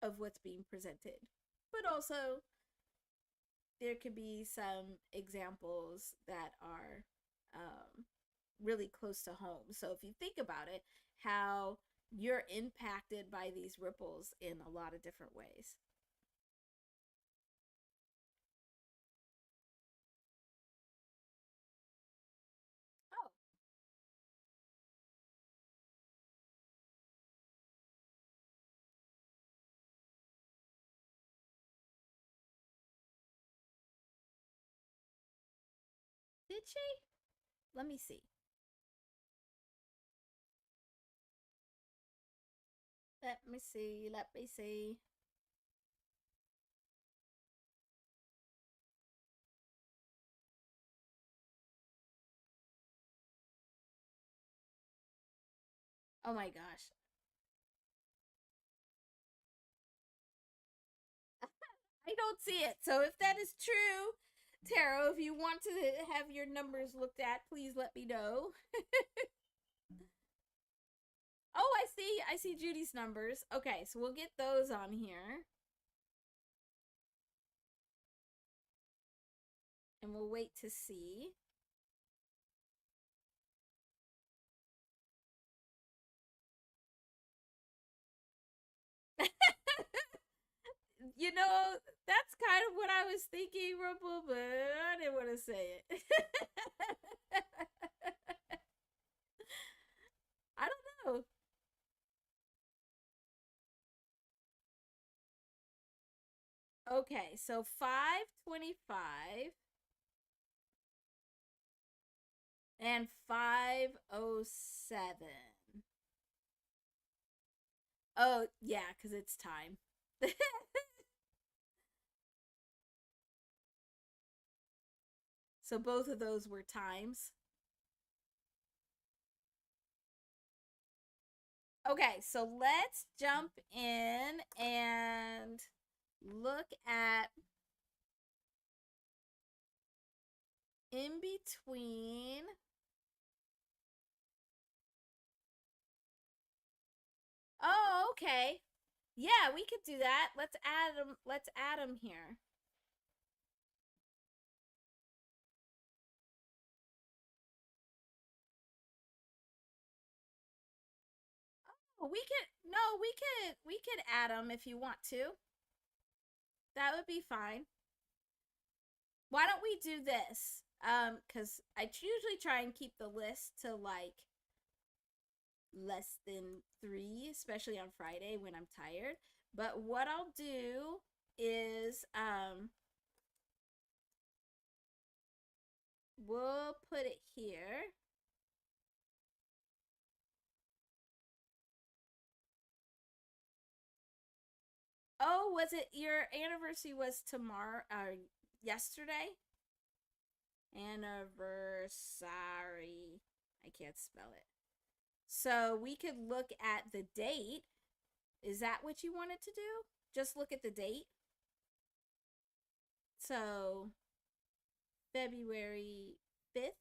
A: of what's being presented. But also, there could be some examples that are really close to home. So if you think about it, how you're impacted by these ripples in a lot of different ways. Oh, did she? Let me see. Let me see. Let me see. Oh my gosh. I don't see it. So if that is true, Tarot, if you want to have your numbers looked at, please let me know. Oh, I see. I see Judy's numbers. Okay, so we'll get those on here. And we'll wait to see. You know, that's kind of what I was thinking, Rumble, but I didn't want to say it. I don't know. Okay, so 525 and 507. Oh, yeah, because it's time. So both of those were times. Okay, so let's jump in and look at in between. Oh, okay. Yeah, we could do that. Let's add them. Let's add them here. Oh, we could no, we could add them if you want to. That would be fine. Why don't we do this? Cuz I usually try and keep the list to like less than 3, especially on Friday when I'm tired. But what I'll do is we'll put it here. Oh, was it your anniversary was tomorrow or yesterday? Anniversary. I can't spell it. So we could look at the date. Is that what you wanted to do? Just look at the date. So February 5th?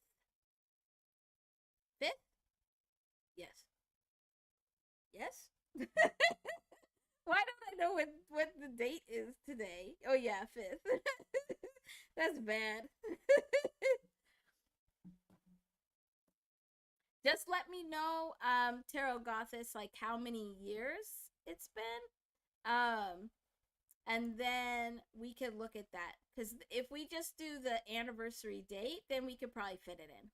A: 5th? Yes. Yes? Why don't I know what the date is today? Oh yeah, 5th. That's bad. Just let me know, Tarot Gothis, like how many years it's been. And then we could look at that. Because if we just do the anniversary date, then we could probably fit it in.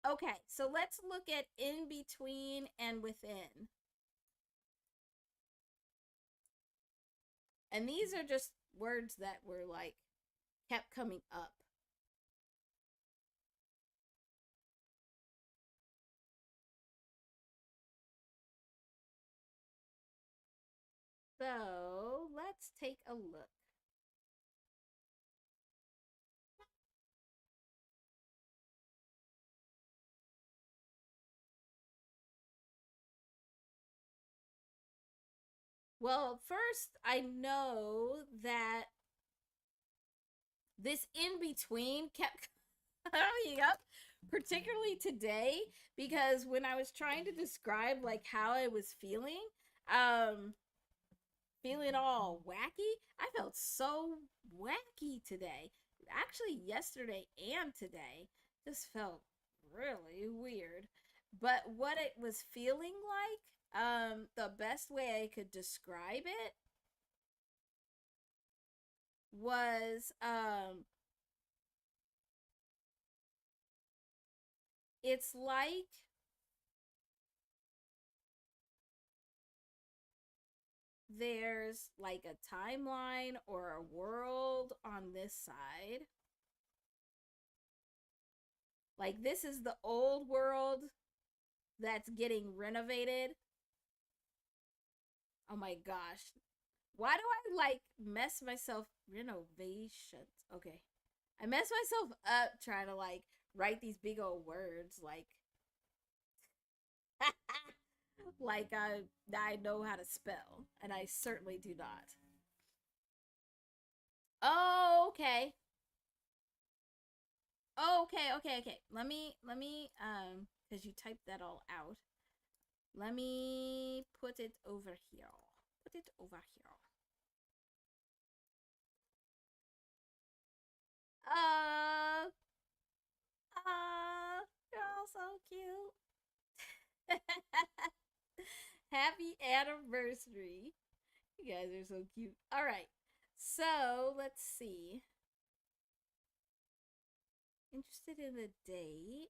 A: Okay, so let's look at in between and within. And these are just words that were like kept coming up. So let's take a look. Well, first, I know that this in between kept coming up, particularly today, because when I was trying to describe like how I was um, feeling all wacky, I felt so wacky today. Actually, yesterday and today just felt really weird. But what it was feeling like, the best way I could describe it was it's like there's like a timeline or a world on this side. Like this is the old world that's getting renovated. Oh my gosh. Why do I like mess myself renovations? Okay. I mess myself up trying to like write these big old words like like I know how to spell and I certainly do not. Oh, okay. Oh, okay. Let me cuz you typed that all out. Let me put it over here. Put it over here. Uh you're all so cute. Happy anniversary. You guys are so cute. All right. So, let's see. Interested in the date?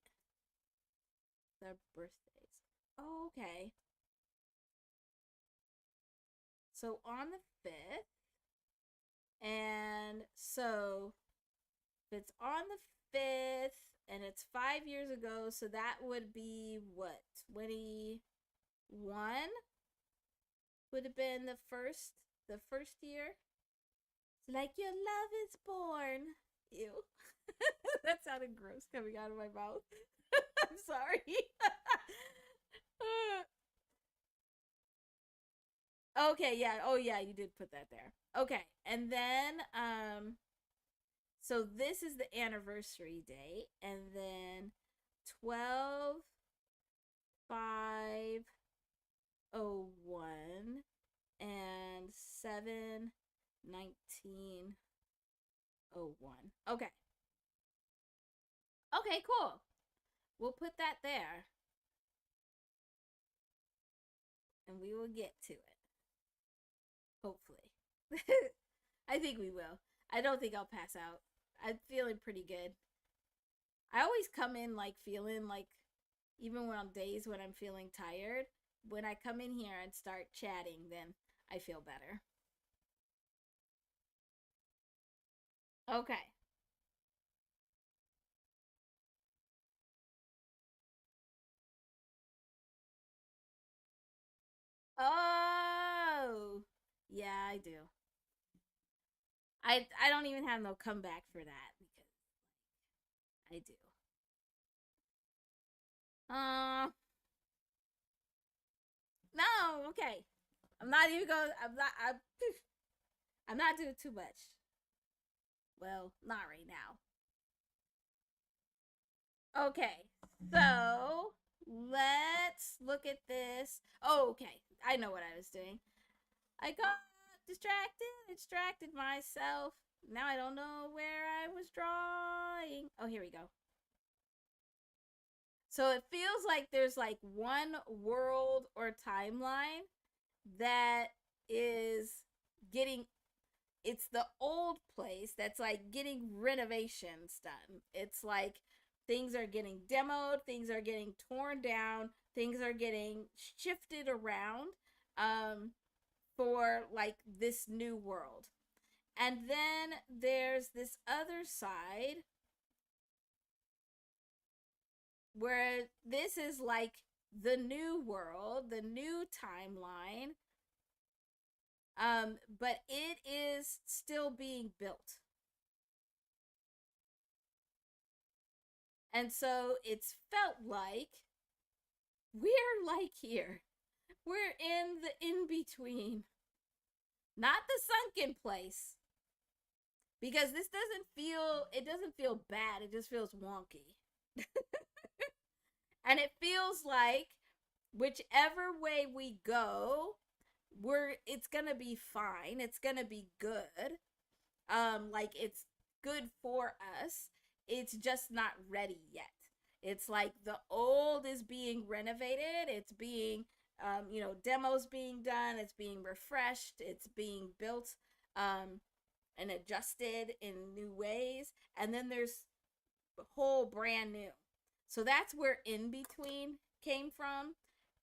A: Their birthdays. Oh, okay. So, on the 5th, and so if it's on the 5th and it's 5 years ago, so that would be what? 21 would have been the first year. It's like your love is born. Ew. That sounded gross coming out of my mouth. I'm sorry. Okay, yeah. Oh yeah, you did put that there. Okay. And then so this is the anniversary date and then 12 501 and 7/19/01. Okay. Okay, cool. We'll put that there and we will get to it. Hopefully. I think we will. I don't think I'll pass out. I'm feeling pretty good. I always come in like feeling like, even when on days when I'm feeling tired, when I come in here and start chatting, then I feel better. Okay. Oh, yeah, I do. I don't even have no comeback for that because I do. Uh, no, okay. I'm not even going. I'm not doing too much. Well, not right now. Okay, so let's look at this. Oh, okay. I know what I was doing. I got distracted myself. Now I don't know where I was drawing. Oh, here we go. So it feels like there's like one world or timeline that is getting, it's the old place that's like getting renovations done. It's like things are getting demoed, things are getting torn down, things are getting shifted around um for like this new world. And then there's this other side where this is like the new world, the new timeline, but it is still being built. And so it's felt like we're like here. We're in the in between. not the sunken place, because this doesn't feel bad. It just feels wonky. And it feels like whichever way we go, it's going to be fine. It's going to be good. Like it's good for us. It's just not ready yet. It's like the old is being renovated. It's being demos being done. It's being refreshed. It's being built and adjusted in new ways. And then there's the whole brand new. So that's where in between came from,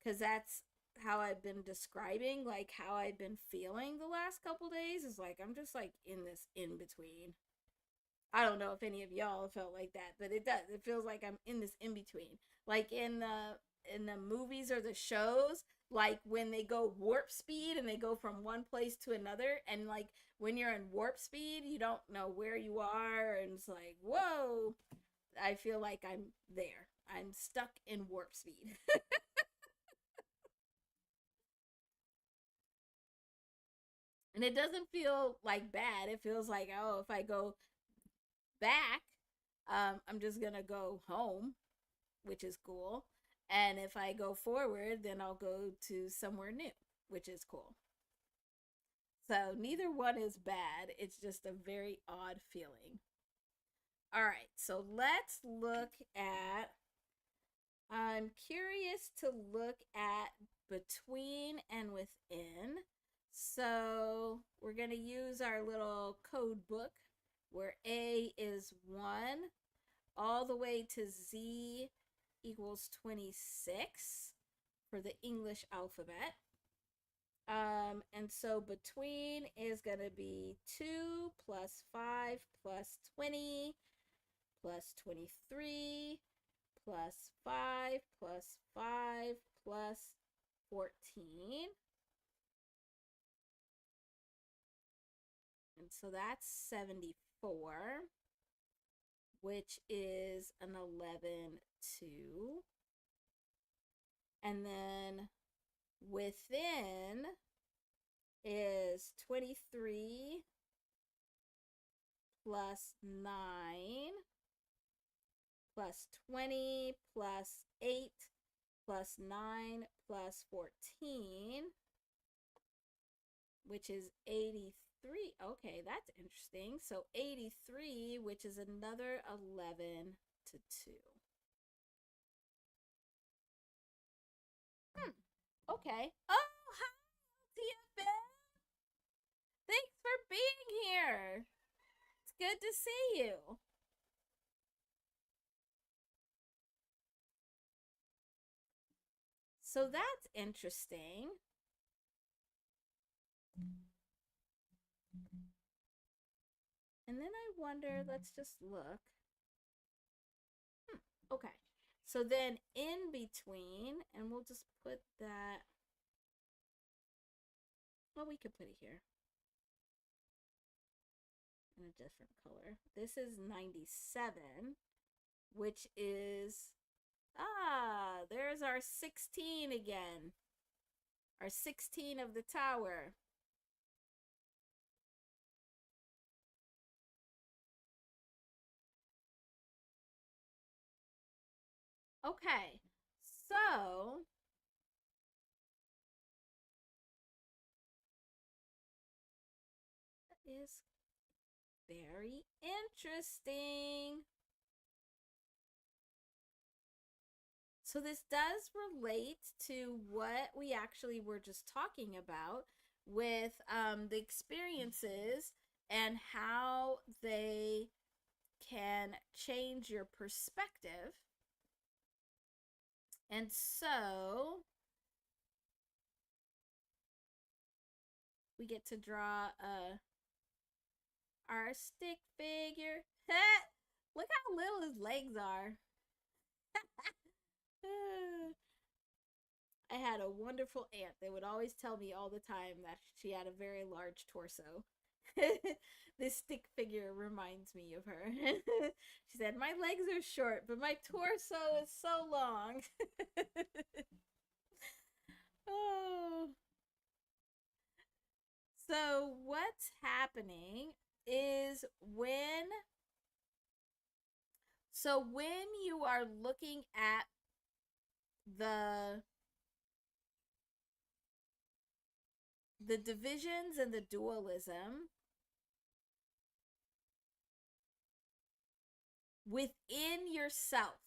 A: because that's how I've been describing, like how I've been feeling the last couple days is like I'm just like in this in between. I don't know if any of y'all felt like that, but it does. It feels like I'm in this in between. Like in the movies or the shows, like when they go warp speed and they go from one place to another, and like when you're in warp speed, you don't know where you are, and it's like, whoa. I feel like I'm there. I'm stuck in warp speed. And it doesn't feel like bad. It feels like, oh, if I go back, I'm just gonna go home, which is cool. And if I go forward, then I'll go to somewhere new, which is cool. So neither one is bad. It's just a very odd feeling. All right, so let's look at. I'm curious to look at between and within. So we're going to use our little code book where A is 1 all the way to Z equals 26 for the English alphabet. And so between is going to be 2 plus 5 plus 20 plus 23 plus 5 plus 5 plus 14. And so that's 74, which is an 11, 2. And then within is 23 plus 9 plus 20 plus 8 plus 9 plus 14, which is 83. Okay, that's interesting. So 83, which is another 11 to 2. Okay. Oh, hi, TFN. Thanks for being here. It's good to see you. So that's interesting. And then I wonder, let's just look. Okay. So then in between, and we'll just put that. Well, we could put it here in a different color. This is 97, which is, there's our 16 again. Our 16 of the tower. Okay, so that is very interesting. So this does relate to what we actually were just talking about with the experiences and how they can change your perspective. And so we get to draw our stick figure. Look how little his legs are. I had a wonderful aunt that would always tell me all the time that she had a very large torso. This stick figure reminds me of her. She said, my legs are short, but my torso is so long. Oh. So happening is when you are looking at the the divisions and the dualism within yourself.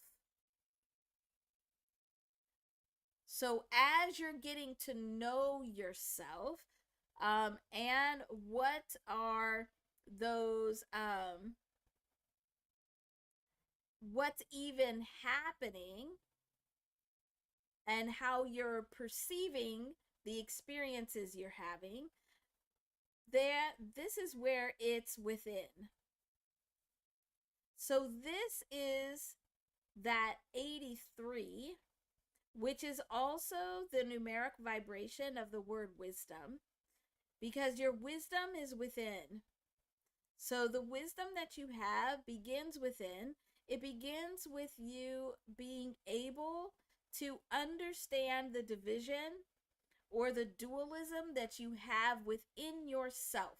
A: So as you're getting to know yourself, and what are those, what's even happening, and how you're perceiving the experiences you're having, this is where it's within. So this is that 83, which is also the numeric vibration of the word wisdom, because your wisdom is within. So the wisdom that you have begins within. It begins with you being able to understand the division or the dualism that you have within yourself.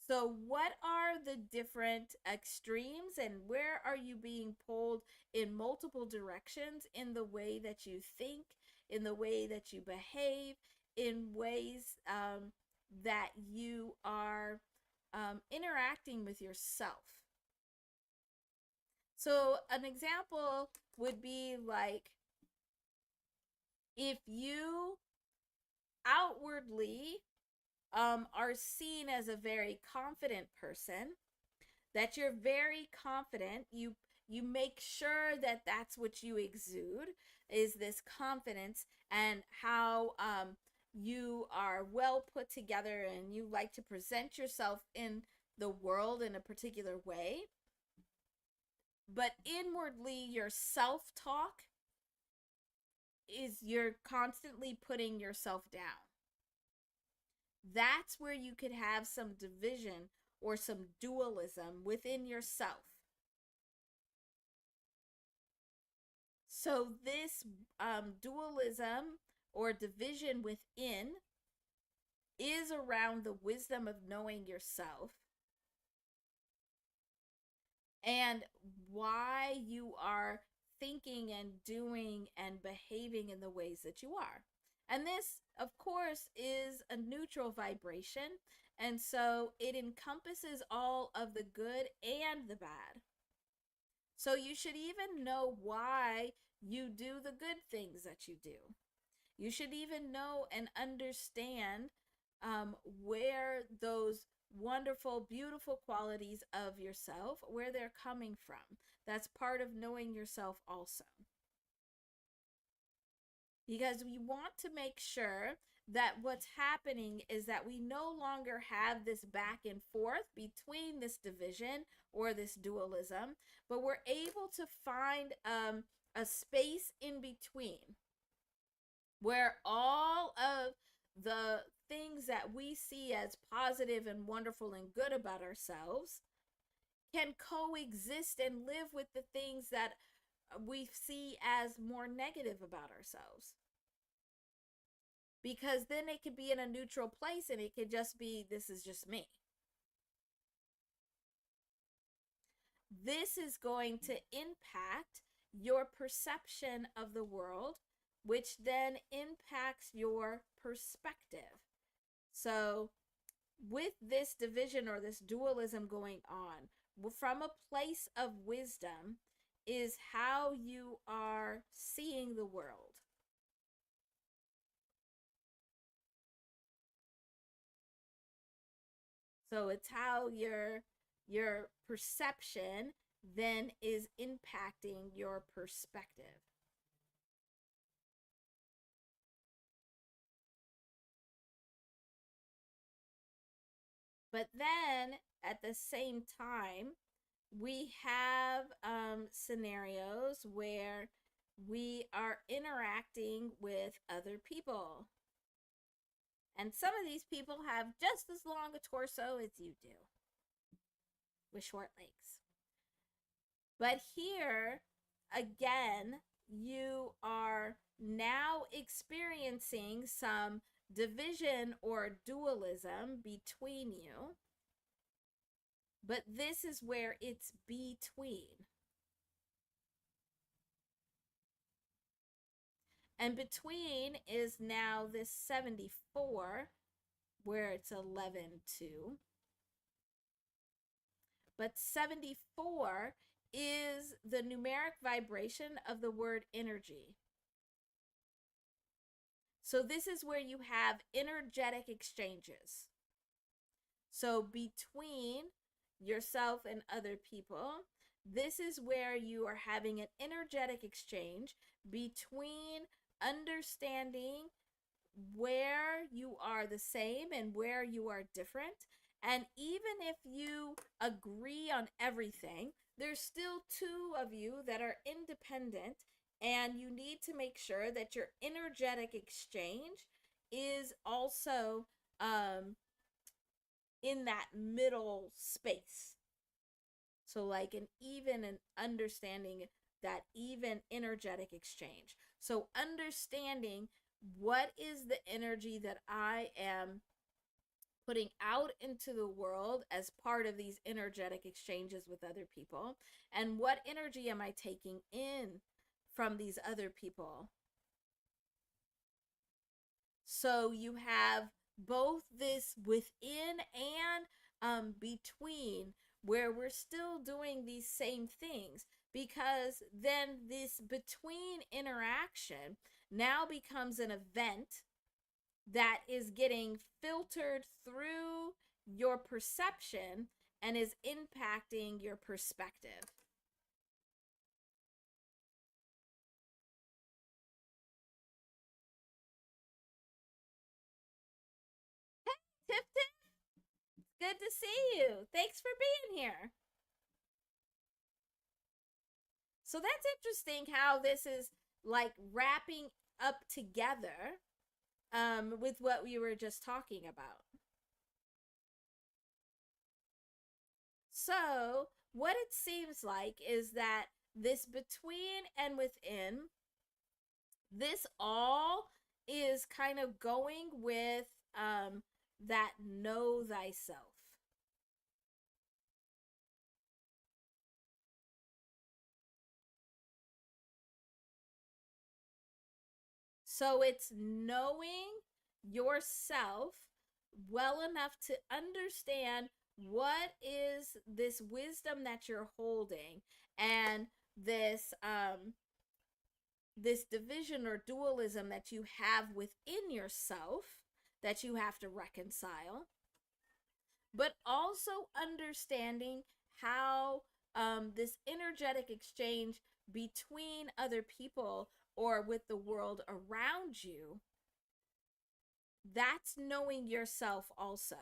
A: So, what are the different extremes, and where are you being pulled in multiple directions in the way that you think, in the way that you behave, in ways that you are interacting with yourself? So, an example would be like if you outwardly are seen as a very confident person, that you're very confident, you make sure that that's what you exude, is this confidence, and how you are well put together, and you like to present yourself in the world in a particular way. But inwardly, your self-talk is you're constantly putting yourself down. That's where you could have some division or some dualism within yourself. So this dualism or division within is around the wisdom of knowing yourself and why you are thinking and doing and behaving in the ways that you are. And this, of course, is a neutral vibration. And so it encompasses all of the good and the bad. So you should even know why you do the good things that you do. You should even know and understand where those wonderful, beautiful qualities of yourself, where they're coming from. That's part of knowing yourself also. Because we want to make sure that what's happening is that we no longer have this back and forth between this division or this dualism, but we're able to find a space in between where all of the things that we see as positive and wonderful and good about ourselves can coexist and live with the things that we see as more negative about ourselves. Because then it could be in a neutral place, and it could just be, this is just me. This is going to impact your perception of the world, which then impacts your perspective. So with this division or this dualism going on, from a place of wisdom is how you are seeing the world. So it's how your perception then is impacting your perspective. But then at the same time, we have scenarios where we are interacting with other people. And some of these people have just as long a torso as you do, with short legs. But here, again, you are now experiencing some division or dualism between you, but this is where it's between. And between is now this 74, where it's 11 2. But 74 is the numeric vibration of the word energy. So this is where you have energetic exchanges. So between yourself and other people, this is where you are having an energetic exchange between understanding where you are the same and where you are different. And even if you agree on everything, there's still two of you that are independent, and you need to make sure that your energetic exchange is also in that middle space. So, like an understanding that even energetic exchange. So, understanding what is the energy that I am putting out into the world as part of these energetic exchanges with other people, and what energy am I taking in from these other people. So you have both this within and between, where we're still doing these same things, because then this between interaction now becomes an event that is getting filtered through your perception and is impacting your perspective. Tipton, good to see you. Thanks for being here. So that's interesting how this is like wrapping up together with what we were just talking about. So, what it seems like is that this between and within, this all is kind of going with that know thyself. So it's knowing yourself well enough to understand what is this wisdom that you're holding, and this division or dualism that you have within yourself that you have to reconcile, but also understanding how this energetic exchange between other people or with the world around you, that's knowing yourself also.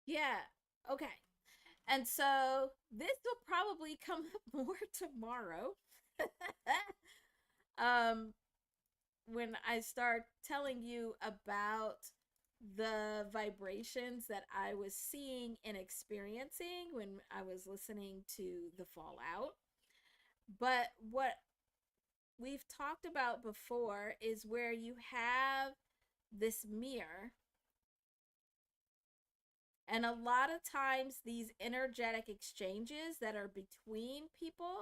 A: Yeah. Okay. And so this will probably come up more tomorrow. um when I start telling you about the vibrations that I was seeing and experiencing when I was listening to the Fallout. But what we've talked about before is where you have this mirror, and a lot of times these energetic exchanges that are between people,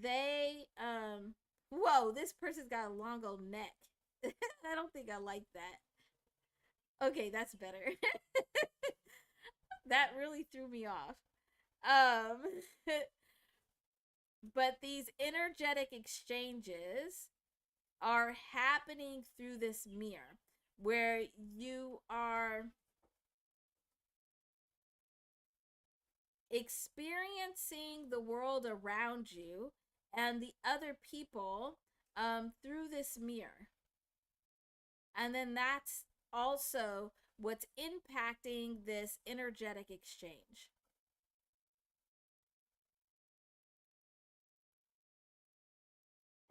A: they whoa, this person's got a long old neck. I don't think I like that. Okay, that's better. That really threw me off. Um but these energetic exchanges are happening through this mirror, where you are experiencing the world around you and the other people through this mirror. And then that's also what's impacting this energetic exchange.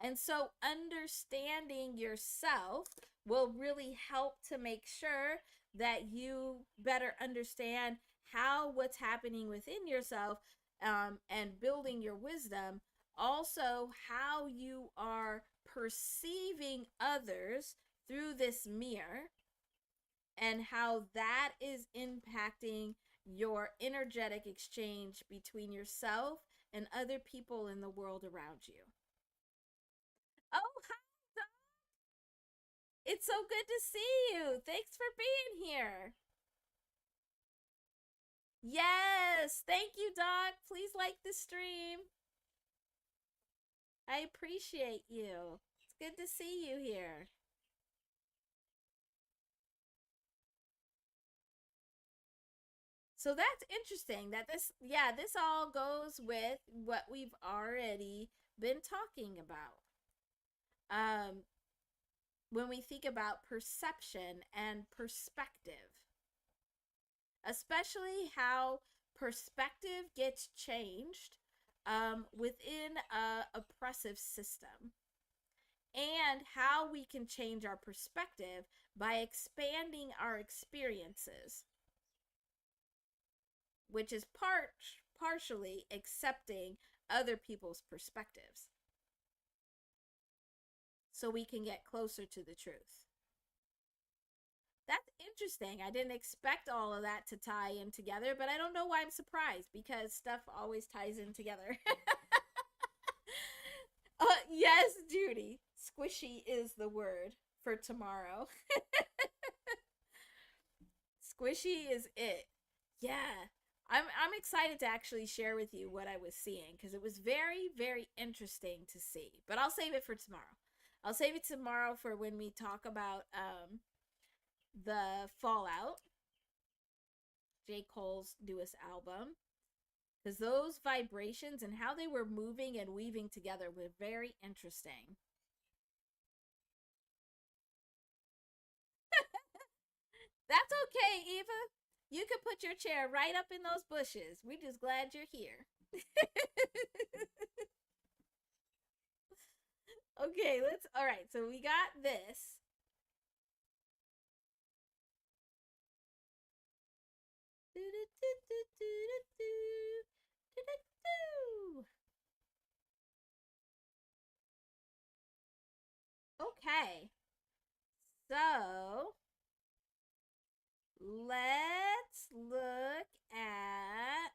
A: And so understanding yourself will really help to make sure that you better understand how what's happening within yourself, and building your wisdom. Also, how you are perceiving others through this mirror, and how that is impacting your energetic exchange between yourself and other people in the world around you. Oh, hi, Doc. It's so good to see you. Thanks for being here. Yes, thank you, Doc. Please like the stream. I appreciate you. It's good to see you here. So that's interesting that this all goes with what we've already been talking about. Um, when we think about perception and perspective, especially how perspective gets changed within a oppressive system, and how we can change our perspective by expanding our experiences, which is partially accepting other people's perspectives so we can get closer to the truth. That's interesting. I didn't expect all of that to tie in together, but I don't know why I'm surprised, because stuff always ties in together. Yes, Judy. Squishy is the word for tomorrow. Squishy is it. Yeah. I'm excited to actually share with you what I was seeing, because it was very very interesting to see. But I'll save it for tomorrow. I'll save it tomorrow for when we talk about the Fallout, J. Cole's newest album, because those vibrations and how they were moving and weaving together were very interesting. That's okay, Eva. You can put your chair right up in those bushes. We're just glad you're here. Okay, let's. All right, so we got this. Okay, so let's look at.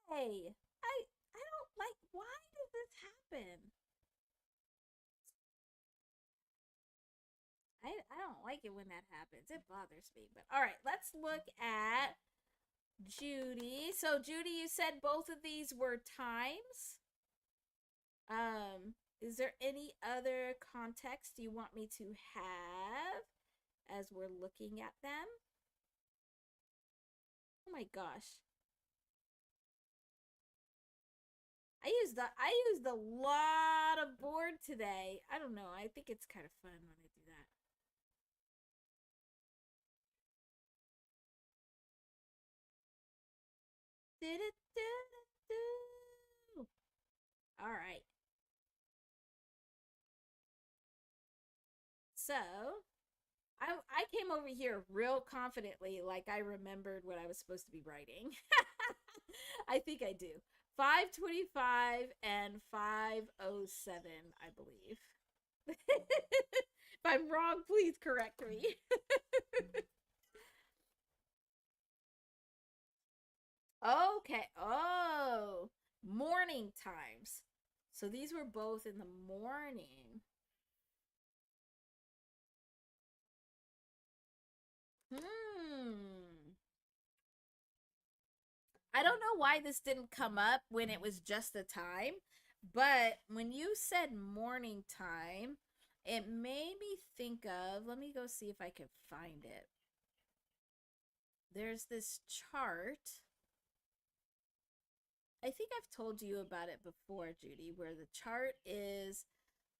A: Hey, I don't like. Why did this happen? I don't like it when that happens. It bothers me. But all right, let's look at Judy. So Judy, you said both of these were times. Is there any other context you want me to have as we're looking at them? Oh my gosh. I used a lot of board today. I don't know. I think it's kind of fun when I do that. All right. So, I came over here real confidently, like I remembered what I was supposed to be writing. I think I do. 525 and 507, I believe. If I'm wrong, please correct me. Okay. Oh, morning times. So these were both in the morning. Hmm. I don't know why this didn't come up when it was just the time, but when you said morning time, it made me think of, let me go see if I can find it. There's this chart. I think I've told you about it before, Judy, where the chart is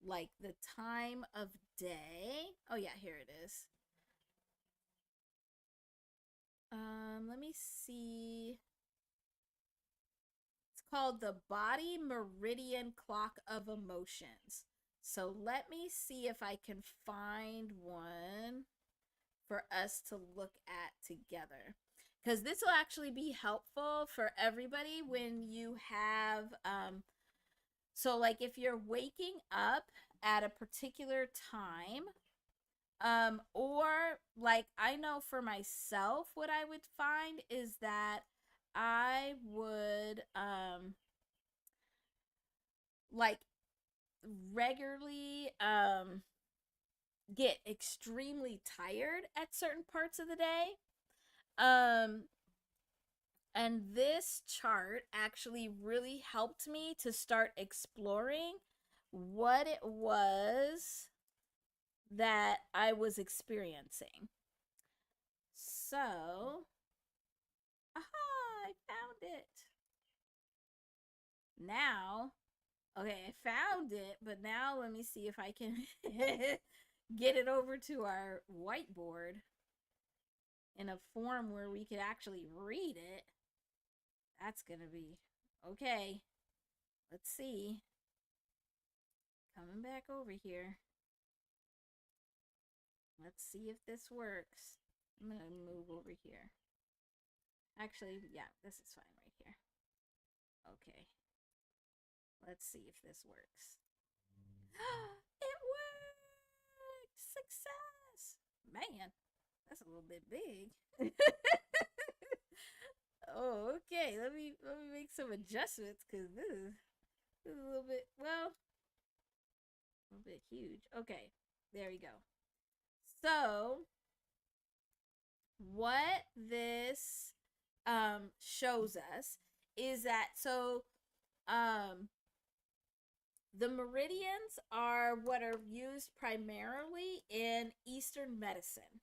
A: like the time of day. Oh yeah, here it is. Let me see. It's called the Body Meridian Clock of Emotions. So let me see if I can find one for us to look at together. Because this will actually be helpful for everybody when you have, so like if you're waking up at a particular time, or like I know for myself, what I would find is that I would, like regularly, get extremely tired at certain parts of the day. Um, and this chart actually really helped me to start exploring what it was that I was experiencing. So, aha, I found it. Now, okay, I found it, but now let me see if I can get it over to our whiteboard in a form where we could actually read it. That's gonna be okay. Let's see. Coming back over here. Let's see if this works. I'm gonna move over here. Actually, yeah, this is fine right here. Okay. Let's see if this works. It worked! Success! Man, that's a little bit big. Oh, okay. Let me make some adjustments because this is a little bit, well, a little bit huge. Okay, there we go. So what this shows us is that, so um the meridians are what are used primarily in Eastern medicine,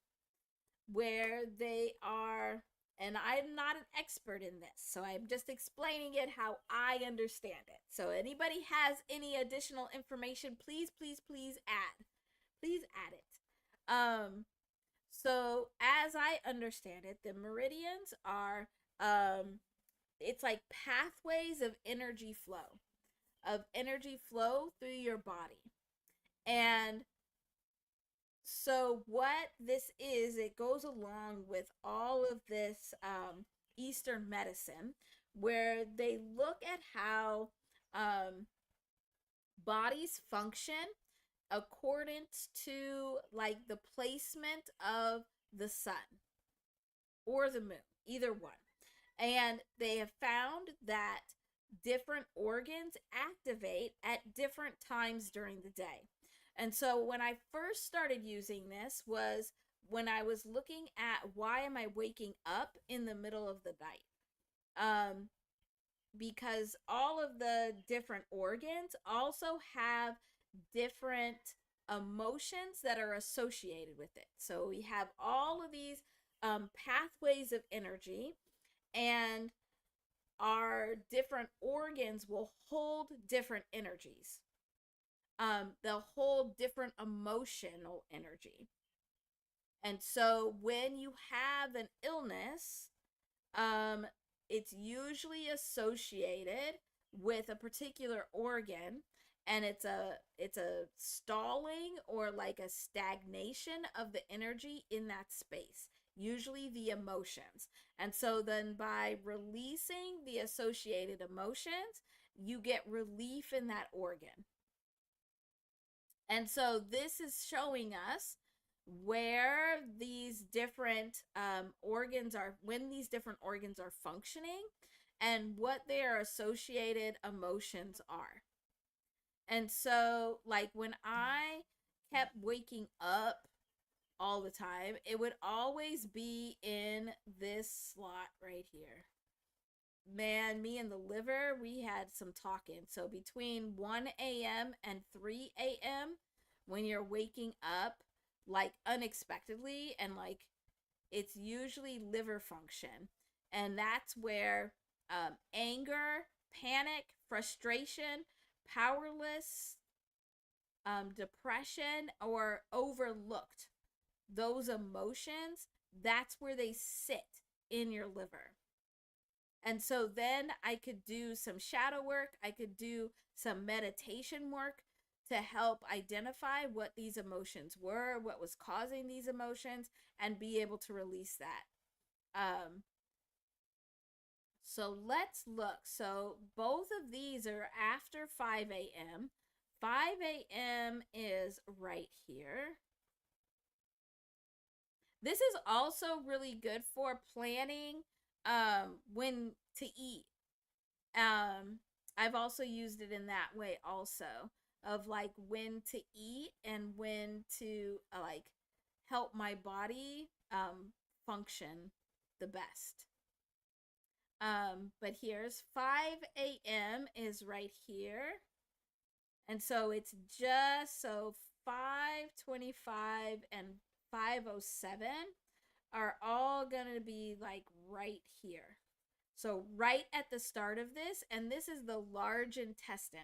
A: where they are, and I'm not an expert in this, so I'm just explaining it how I understand it. So anybody has any additional information, please, please, please add. Please add it. So as I understand it, the meridians are, it's like pathways of energy flow through your body. And so what this is, it goes along with all of this, Eastern medicine, where they look at how, bodies function according to like the placement of the sun or the moon, either one. And they have found that different organs activate at different times during the day. And so when I first started using this was when I was looking at why am I waking up in the middle of the night? Because all of the different organs also have different emotions that are associated with it. So we have all of these, pathways of energy, and our different organs will hold different energies. They'll hold different emotional energy. And so when you have an illness, um, it's usually associated with a particular organ, and it's a stalling or like a stagnation of the energy in that space, usually the emotions. And so then by releasing the associated emotions, you get relief in that organ. And so this is showing us where these different, organs are, when these different organs are functioning, and what their associated emotions are. And so, like, when I kept waking up all the time, it would always be in this slot right here. Man, me and the liver, we had some talking. So between 1 a.m. and 3 a.m., when you're waking up like unexpectedly, and like it's usually liver function, and that's where, anger, panic, frustration, powerless, depression, or overlooked, those emotions, that's where they sit in your liver. And so then I could do some shadow work, I could do some meditation work to help identify what these emotions were, what was causing these emotions, and be able to release that. So let's look. So both of these are after 5 a.m. 5 a.m. is right here. This is also really good for planning when to eat. I've also used it in that way also, of like when to eat and when to like help my body function the best. But here's 5 a.m. is right here. And so it's just so 5:25 and 5:07 are all going to be like right here. So right at the start of this, and this is the large intestine.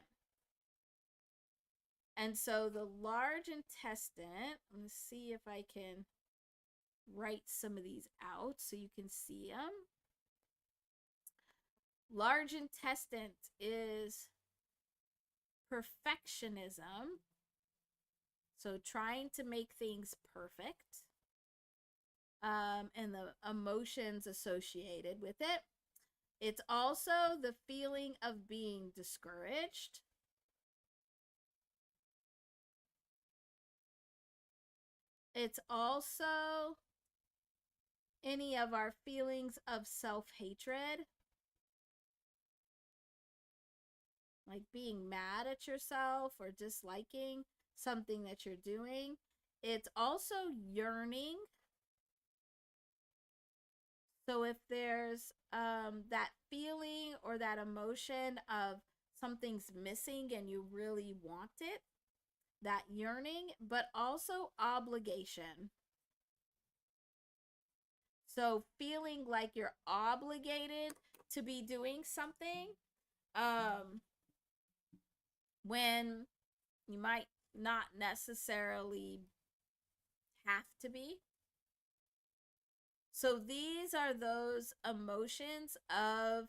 A: And so the large intestine, let's see if I can write some of these out so you can see them. Large intestine is perfectionism. So trying to make things perfect, and the emotions associated with it. It's also the feeling of being discouraged. It's also any of our feelings of self-hatred, like being mad at yourself or disliking something that you're doing. It's also yearning. So if there's that feeling or that emotion of something's missing and you really want it, that yearning, but also obligation. So feeling like you're obligated to be doing something um, when you might not necessarily have to be. So these are those emotions of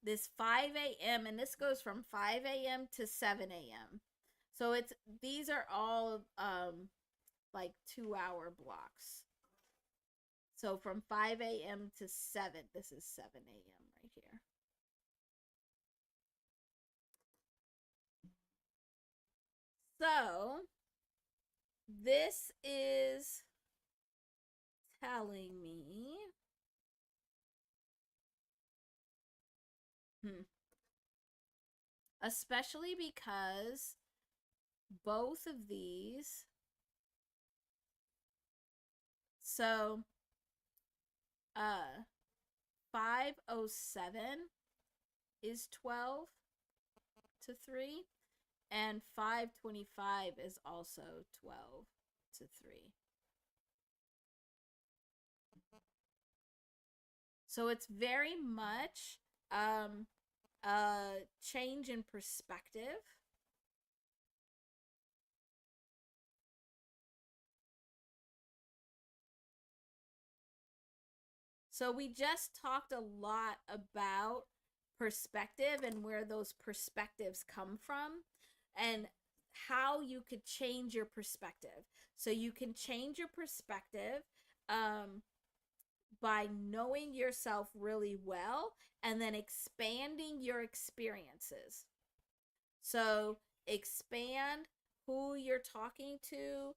A: this 5 a.m. and this goes from 5 a.m. to 7 a.m. So it's these are all like 2 hour blocks. So from 5 a.m. to 7, this is 7 a.m. right here. So this is telling me especially because both of these, so 5:07 is 12 to 3 and 5:25 is also 12 to 3. So it's very much a change in perspective. So we just talked a lot about perspective and where those perspectives come from and how you could change your perspective. So you can change your perspective by knowing yourself really well and then expanding your experiences. So expand who you're talking to,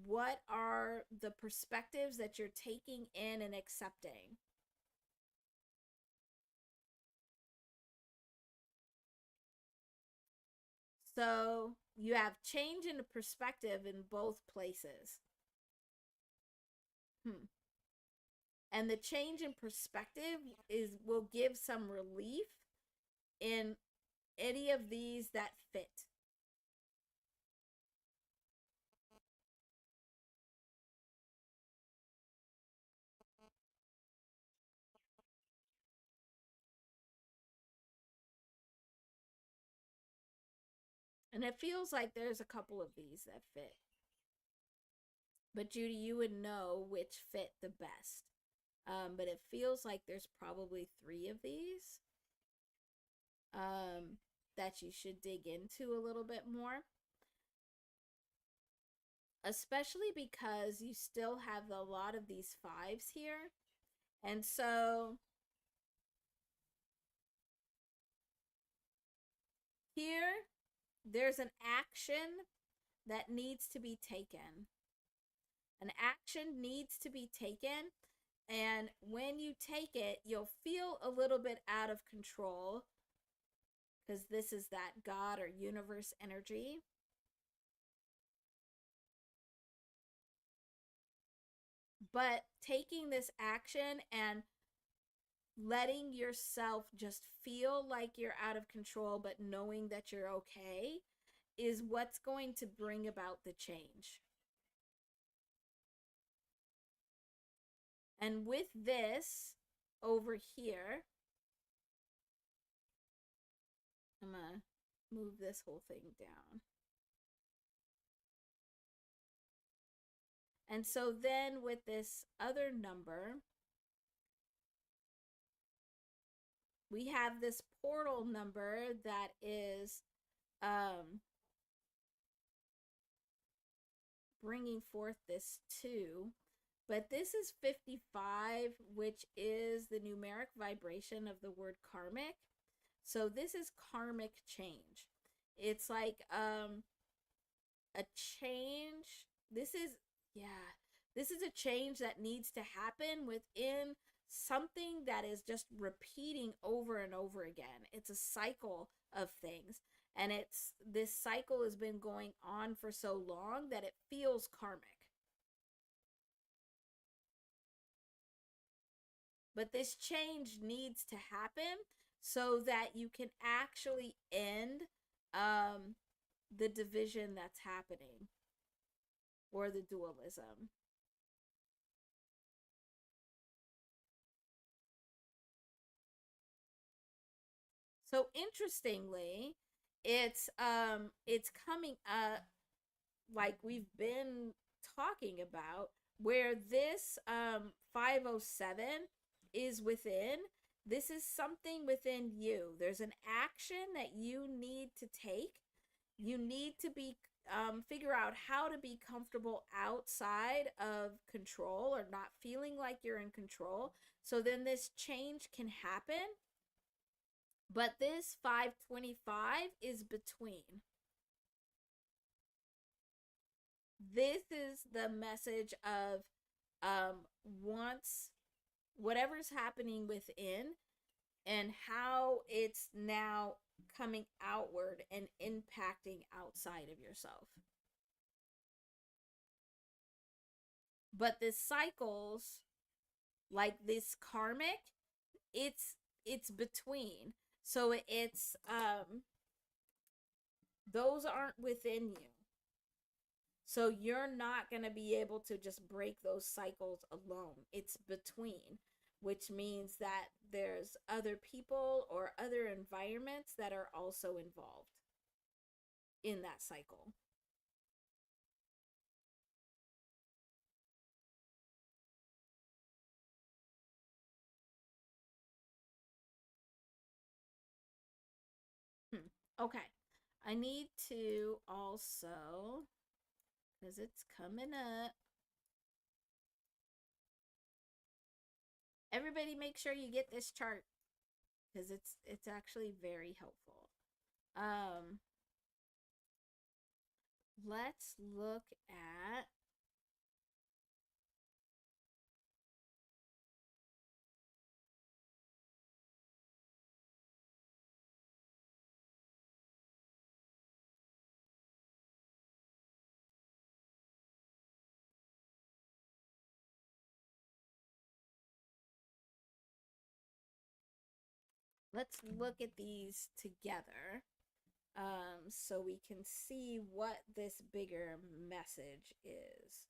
A: what are the perspectives that you're taking in and accepting. So you have change in the perspective in both places. And the change in perspective is will give some relief in any of these that fit. And it feels like there's a couple of these that fit. But Judy, you would know which fit the best. But it feels like there's probably three of these that you should dig into a little bit more, especially because you still have a lot of these fives here. And so here, there's an action that needs to be taken. An action needs to be taken. And when you take it, you'll feel a little bit out of control because this is that God or universe energy. But taking this action and letting yourself just feel like you're out of control, but knowing that you're okay, is what's going to bring about the change. And with this over here, I'm going to move this whole thing down. And so then with this other number, we have this portal number that is bringing forth this 2. But this is 55, which is the numeric vibration of the word karmic. So this is karmic change. It's like a change. This is a change that needs to happen within something that is just repeating over and over again. It's a cycle of things. And this cycle has been going on for so long that it feels karmic. But this change needs to happen so that you can actually end the division that's happening, or the dualism. So interestingly, it's coming up like we've been talking about, where this 507 is within. This is something within you. There's an action that you need to take. You need to be figure out how to be comfortable outside of control, or not feeling like you're in control. So then this change can happen. But this 525 is between. This is the message of once whatever's happening within, and how it's now coming outward and impacting outside of yourself. But this cycles, like this karmic, it's between. So it's those aren't within you. So you're not going to be able to just break those cycles alone. It's between, which means that there's other people or other environments that are also involved in that cycle. Okay. I need to also, because it's coming up, everybody make sure you get this chart, because it's actually very helpful. Let's look at these together, so we can see what this bigger message is.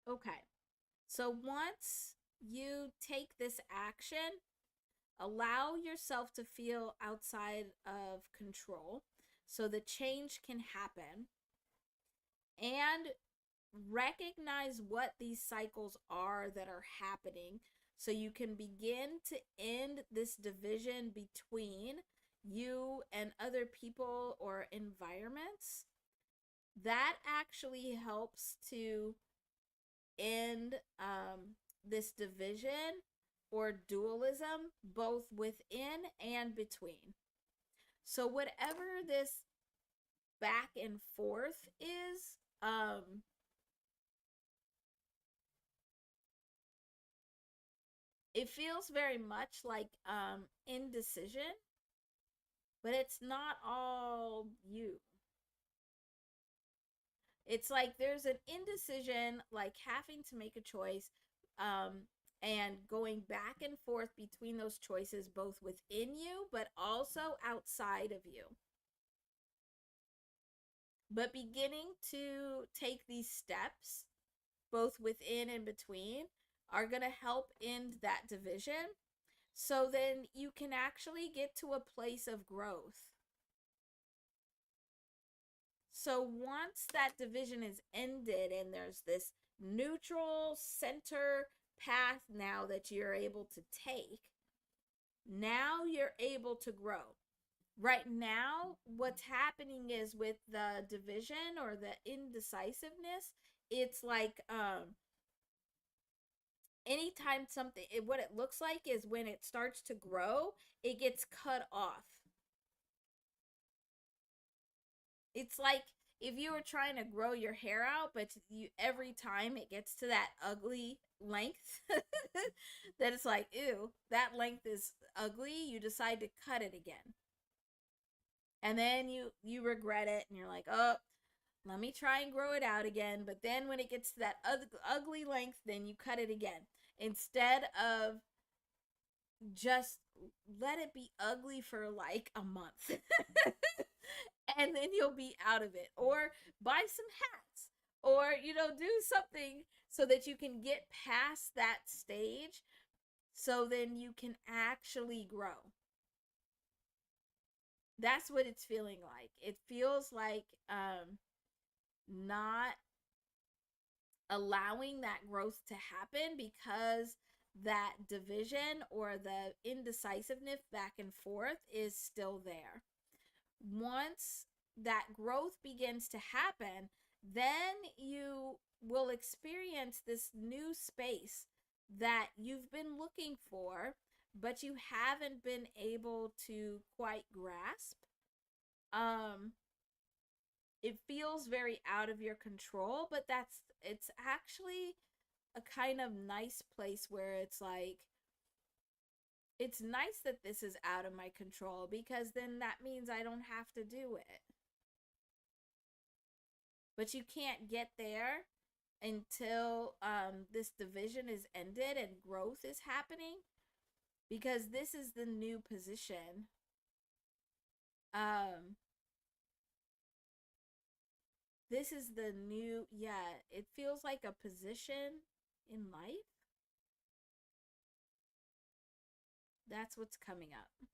A: Okay. So once you take this action, allow yourself to feel outside of control so the change can happen, and recognize what these cycles are that are happening so you can begin to end this division between you and other people or environments. That actually helps to end this division or dualism both within and between. So, whatever this back and forth is, it feels very much like indecision, but it's not all you. It's like there's an indecision, like having to make a choice, um, and going back and forth between those choices, both within you, but also outside of you. But beginning to take these steps, both within and between, are going to help end that division. So then you can actually get to a place of growth. So once that division is ended and there's this neutral center path now that you're able to take, now you're able to grow. Right now, what's happening is with the division or the indecisiveness, it's like anytime something, what it looks like is when it starts to grow, it gets cut off. It's like if you were trying to grow your hair out, but you every time it gets to that ugly length, that it's like, ew, that length is ugly, you decide to cut it again. And then you regret it and you're like, "Oh, let me try and grow it out again." But then when it gets to that ugly length, then you cut it again. Instead of just let it be ugly for like a month. And then you'll be out of it. Or buy some hats. Or, do something so that you can get past that stage so then you can actually grow. That's what it's feeling like. It feels like not allowing that growth to happen because that division or the indecisiveness back and forth is still there. Once that growth begins to happen, then you will experience this new space that you've been looking for, but you haven't been able to quite grasp. Um, it feels very out of your control, but it's actually a kind of nice place where it's like, it's nice that this is out of my control because then that means I don't have to do it. But you can't get there until this division is ended and growth is happening, because this is the new position. Um, this is the new, yeah, it feels like a position in life. That's what's coming up.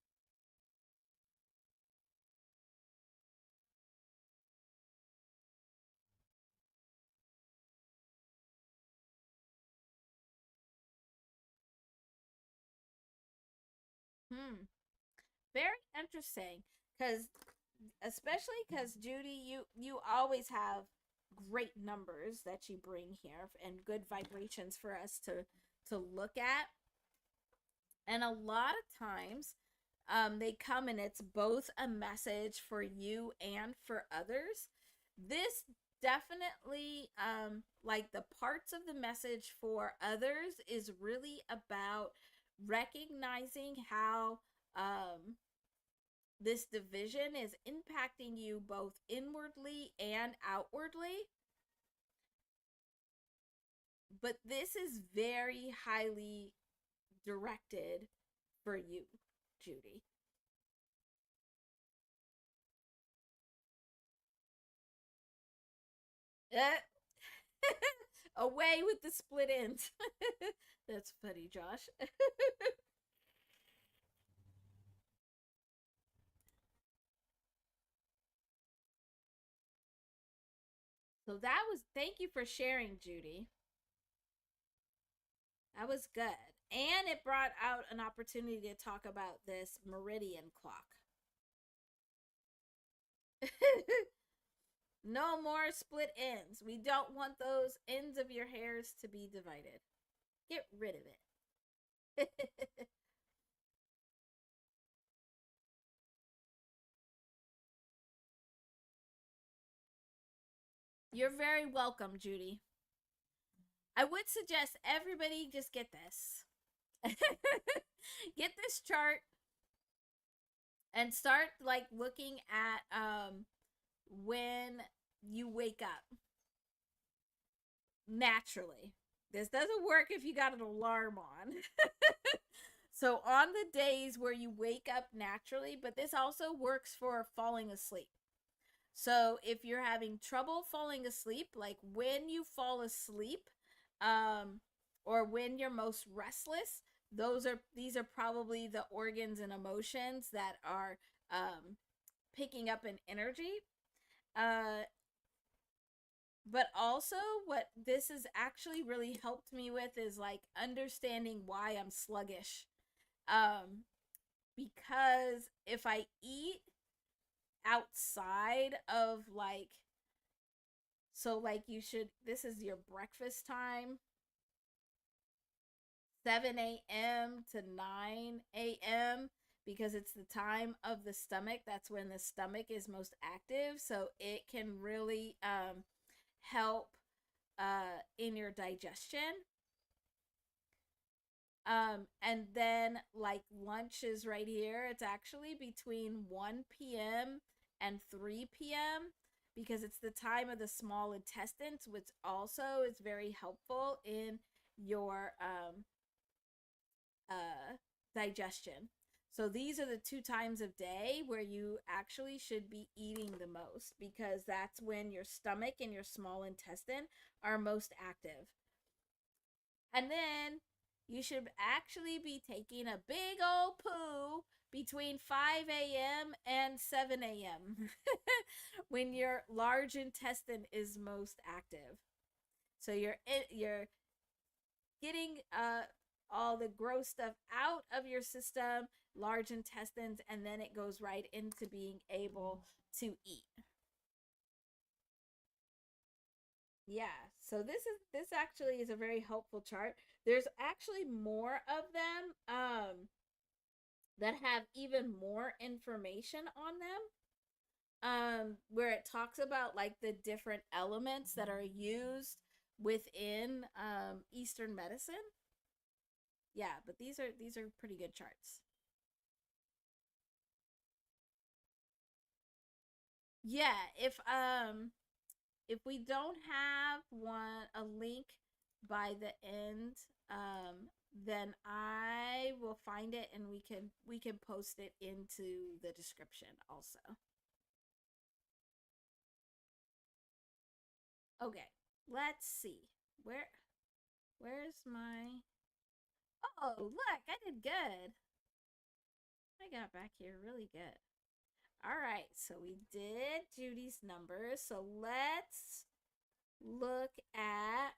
A: Hmm. Very interesting. Because especially because Judy, you always have great numbers that you bring here and good vibrations for us to look at. And a lot of times, they come and it's both a message for you and for others. This definitely, like the parts of the message for others, is really about recognizing how this division is impacting you both inwardly and outwardly. But this is very highly directed for you, Judy. Away with the split ends. That's funny, Josh. So that was, thank you for sharing, Judy. That was good. And it brought out an opportunity to talk about this meridian clock. No more split ends. We don't want those ends of your hairs to be divided. Get rid of it. You're very welcome, Judy. I would suggest everybody just get this. Get this chart and start like looking at when you wake up naturally. This doesn't work if you got an alarm on. So on the days where you wake up naturally, but this also works for falling asleep. So if you're having trouble falling asleep, like when you fall asleep, um, or when you're most restless, these are probably the organs and emotions that are picking up an energy. Uh, but also, what this has actually really helped me with is like understanding why I'm sluggish. Um, because if I eat outside of like, so like you should, this is your breakfast time, 7 a.m. to 9 a.m., because it's the time of the stomach. That's when the stomach is most active. So it can really help in your digestion. And then like lunch is right here. It's actually between 1 p.m. and 3 p.m. because it's the time of the small intestines, which also is very helpful in your digestion. So these are the two times of day where you actually should be eating the most because that's when your stomach and your small intestine are most active. And then you should actually be taking a big old poo between 5 a.m. and 7 a.m. when your large intestine is most active. So you're getting all the gross stuff out of your system, large intestines, and then it goes right into being able to eat. Yeah, so this actually is a very helpful chart. There's actually more of them that have even more information on them. Where it talks about like the different elements that are used within Eastern medicine. Yeah, but these are pretty good charts. Yeah, if we don't have one a link by the end, then I will find it and we can post it into the description also. Okay, let's see. Where's my Oh, look, I did good. I got back here really good. All right, so we did Judy's numbers. So let's look at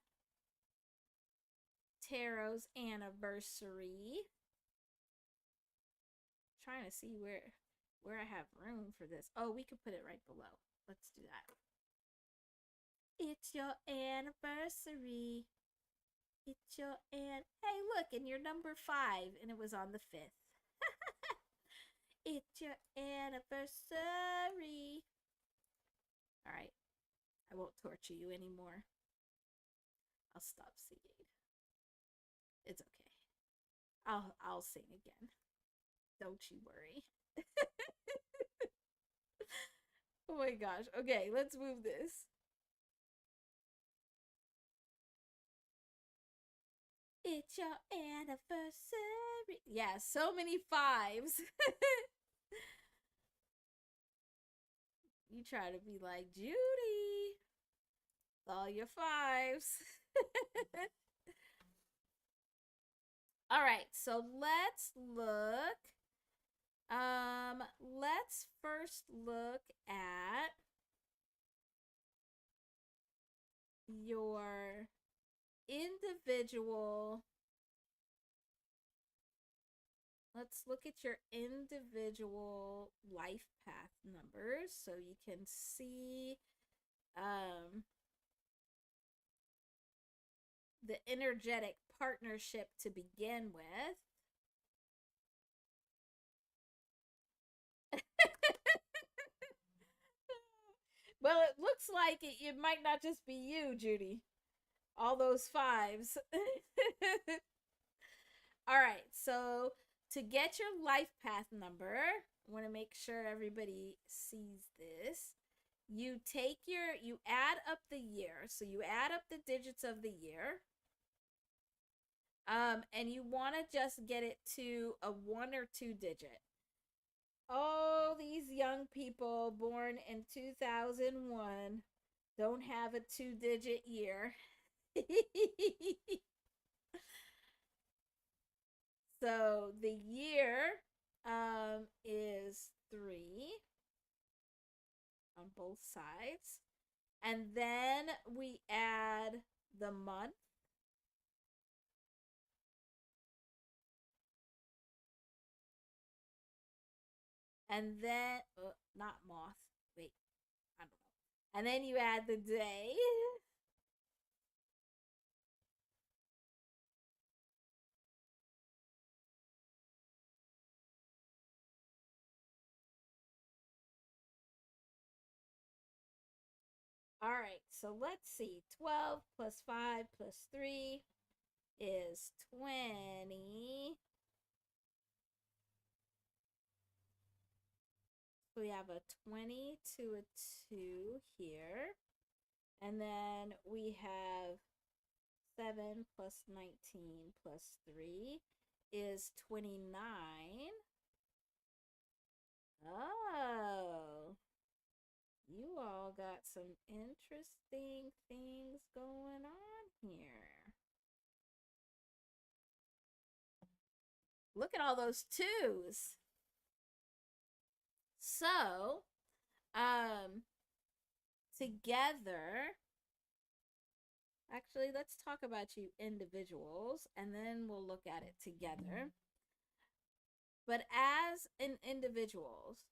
A: Tarot's anniversary. Trying to see where I have room for this. Oh, we could put it right below. Let's do that. It's your anniversary. It's your Hey, look, and you're number 5, and it was on the 5th. It's your anniversary. All right, I won't torture you anymore. I'll stop singing. It's okay. I'll sing again. Don't you worry. Oh my gosh. Okay, let's move this. It's your anniversary. Yeah, so many fives. You try to be like Judy. All your fives. All right, so let's look. Let's first look at your individual. Let's look at your individual life path numbers so you can see um, the energetic partnership to begin with. Well, it looks like it might not just be you, Judy. All those fives. All right, so to get your life path number, I want to make sure everybody sees this. You add up the year. So you add up the digits of the year. And you want to just get it to a 1 or 2 digit. Oh, these young people born in 2001 don't have a 2 digit year. So the year is 3 on both sides. And then we add the month. And then, not moth. Wait, I don't know. And then you add the day. All right, so let's see. 12 plus 5 plus 3 is 20. So we have a 20 to a 2 here. And then we have 7 plus 19 plus 3 is 29. Oh, you all got some interesting things going on here. Look at all those twos. So, together, actually, let's talk about you individuals and then we'll look at it together. But as an individuals,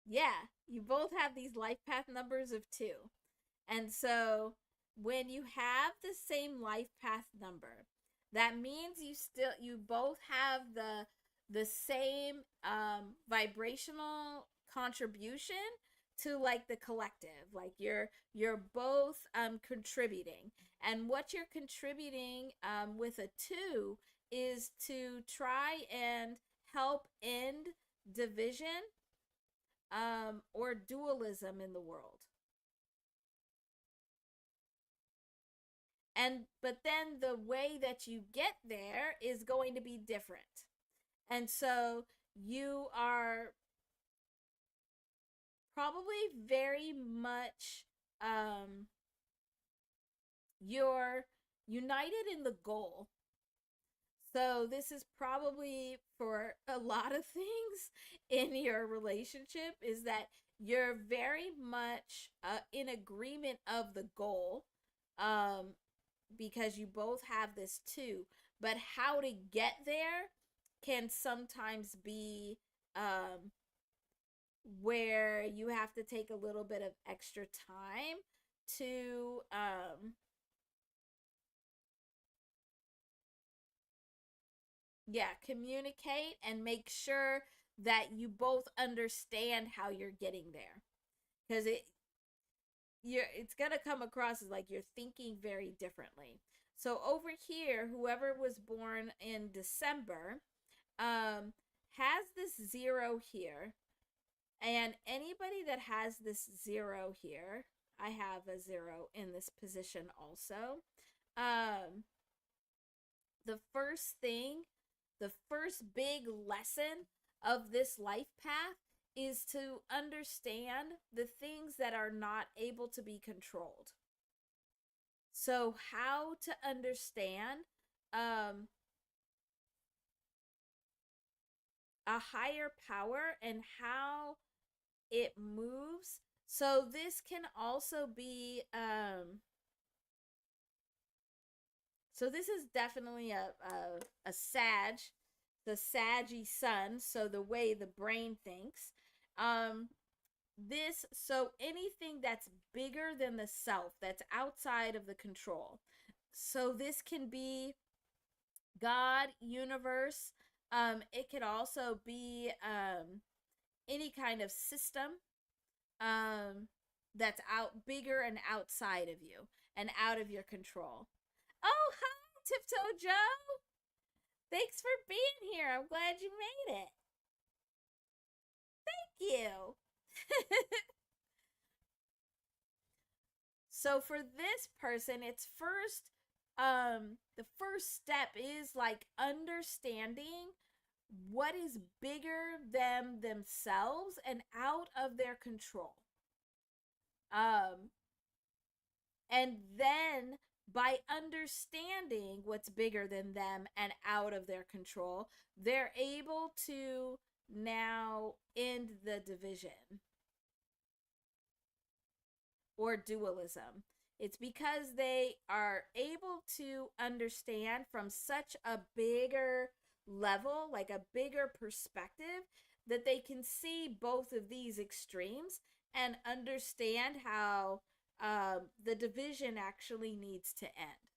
A: yeah, you both have these life path numbers of 2. And so when you have the same life path number, that means you both have the same vibrational contribution to like the collective. Like you're both contributing. And what you're contributing with a 2 is to try and help end division or dualism in the world. And but then the way that you get there is going to be different. And so you are probably very much you're united in the goal. So this is probably for a lot of things in your relationship is that you're very much in agreement of the goal. Because you both have this too. But how to get there can sometimes be where you have to take a little bit of extra time to communicate and make sure that you both understand how you're getting there, because it's gonna come across as like you're thinking very differently. So over here, whoever was born in December has this 0 here, and anybody that has this 0 here, I have a 0 in this position also. Um, the first thing, the first big lesson of this life path is to understand the things that are not able to be controlled. So, how to understand um, a higher power and how it moves. So, this can also be so this is definitely a Sag, the Saggy sun. So the way the brain thinks. This, so anything that's bigger than the self, that's outside of the control. So this can be God, universe. It could also be any kind of system um, that's out bigger and outside of you and out of your control. Oh, hi, Tiptoe Joe. Thanks for being here. I'm glad you made it. Thank you. So for this person, it's the first step is like understanding what is bigger than themselves and out of their control. Um and then by understanding what's bigger than them and out of their control, they're able to now end the division or dualism. It's because they are able to understand from such a bigger level, like a bigger perspective, that they can see both of these extremes and understand how the division actually needs to end.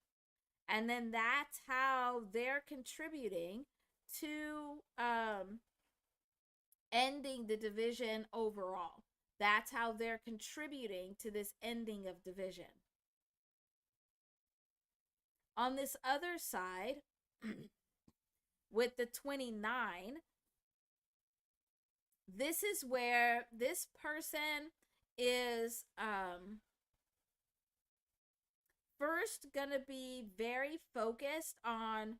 A: And then that's how they're contributing to ending the division overall. That's how they're contributing to this ending of division. On this other side, with the 29, this is where this person is first gonna be very focused on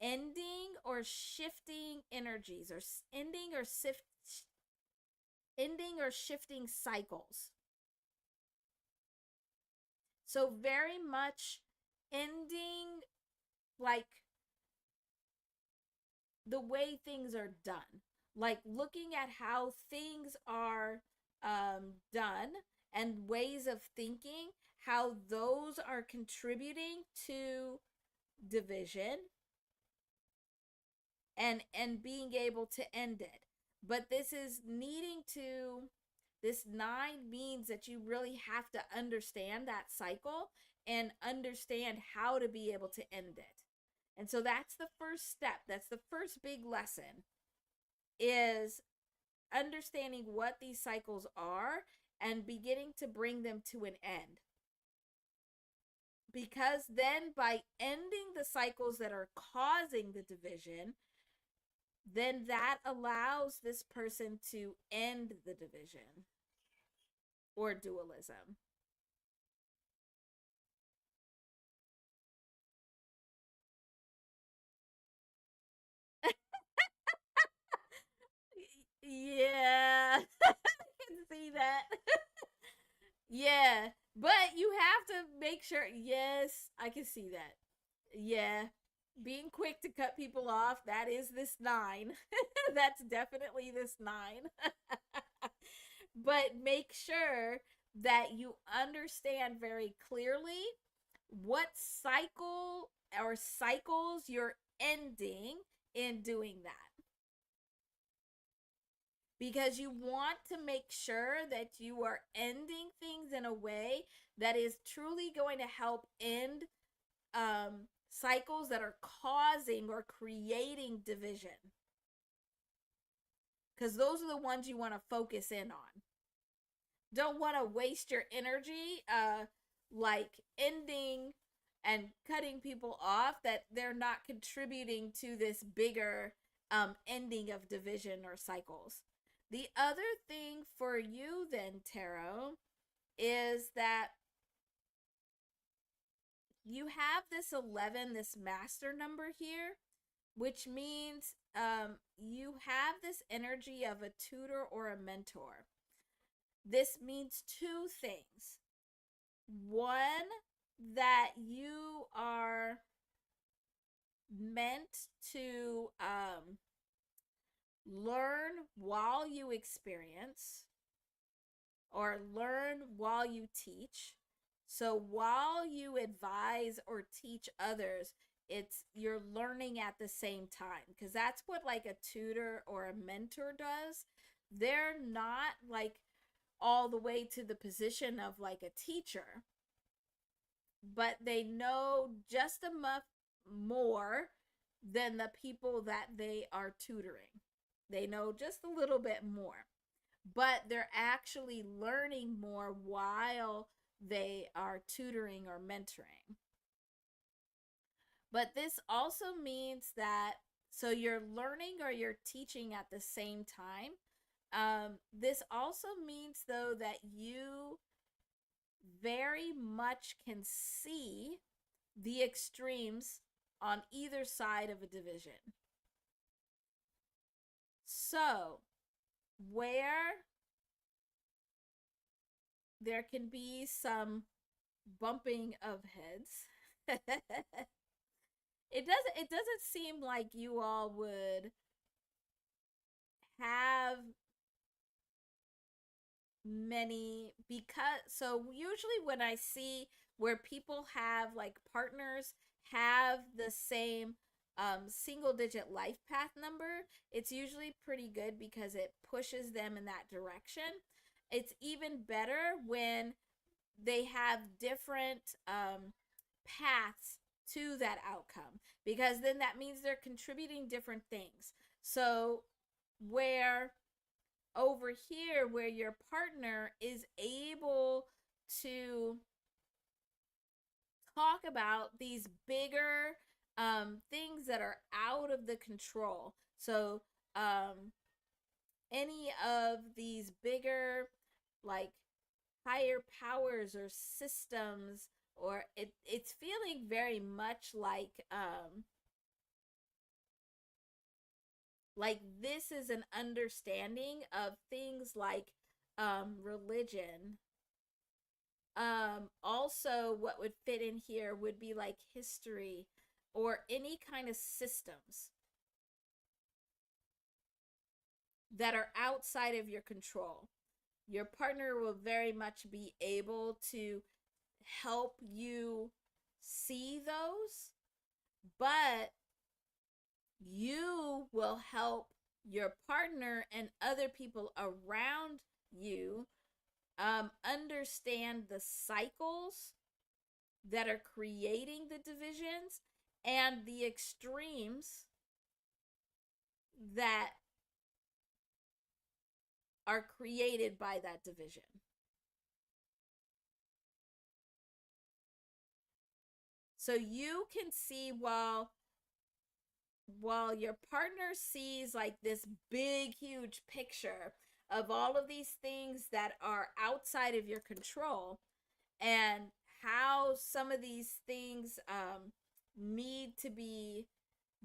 A: ending or shifting energies, or ending or shifting cycles. So very much ending, like, the way things are done, like looking at how things are done and ways of thinking, how those are contributing to division and being able to end it. But this 9 means that you really have to understand that cycle and understand how to be able to end it. And so that's the first step. That's the first big lesson, is understanding what these cycles are and beginning to bring them to an end. Because then by ending the cycles that are causing the division, then that allows this person to end the division or dualism. Yeah, I can see that. Yeah, but you have to make sure. Yes, I can see that. Yeah, being quick to cut people off, that is this 9. That's definitely this 9. But make sure that you understand very clearly what cycle or cycles you're ending in doing that, because you want to make sure that you are ending things in a way that is truly going to help end cycles that are causing or creating division, because those are the ones you want to focus in on. Don't want to waste your energy like ending and cutting people off that they're not contributing to this bigger ending of division or cycles. The other thing for you then, Tarot, is that you have this 11, this master number here, which means you have this energy of a tutor or a mentor. This means two things. One, that you are meant to learn while you experience or learn while you teach. So while you advise or teach others, it's you're learning at the same time, because that's what like a tutor or a mentor does. They're not like all the way to the position of like a teacher, but they know just enough more than the people that they are tutoring. They know just a little bit more, but they're actually learning more while they are tutoring or mentoring. But this also means that, so you're learning or you're teaching at the same time. This also means, though, that you very much can see the extremes on either side of a division. So, where there can be some bumping of heads, it doesn't seem like you all would have many, because so usually when I see where people have like partners have the same single digit life path number, it's usually pretty good because it pushes them in that direction. It's even better when they have different paths to that outcome, because then that means they're contributing different things. So where over here, where your partner is able to talk about these bigger things that are out of the control. So any of these bigger, like, higher powers or systems, or it's feeling very much like this is an understanding of things like religion. Also what would fit in here would be like history or any kind of systems that are outside of your control. Your partner will very much be able to help you see those, but you will help your partner and other people around you understand the cycles that are creating the divisions and the extremes that are created by that division. So you can see, while your partner sees like this big huge picture of all of these things that are outside of your control, and how some of these things need to be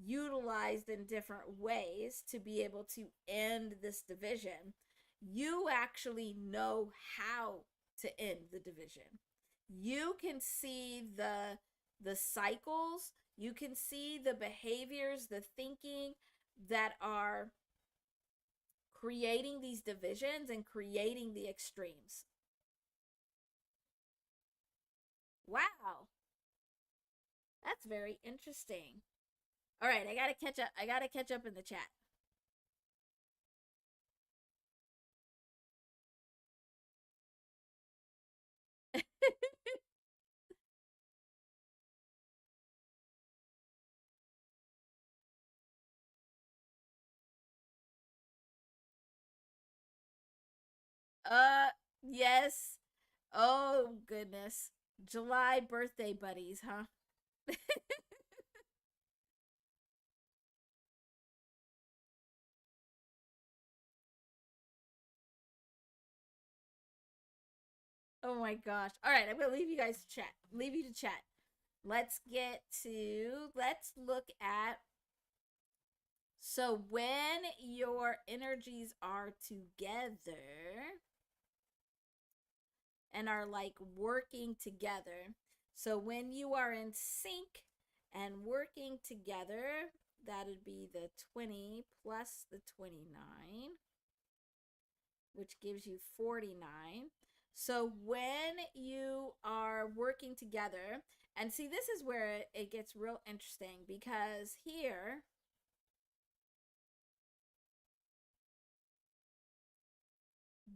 A: utilized in different ways to be able to end this division, you actually know how to end the division. You can see the cycles, you can see the behaviors, the thinking that are creating these divisions and creating the extremes. Wow, that's very interesting. All right, I gotta catch up. I gotta catch up in the chat. uh, yes. Oh goodness, July birthday buddies, huh? Oh my gosh. All right, I'm gonna leave you guys to chat. Leave you to chat. Let's look at So when your energies are together and are like working together, so when you are in sync and working together, that would be the 20 plus the 29, which gives you 49. So when you are working together, and see, this is where it gets real interesting, because here,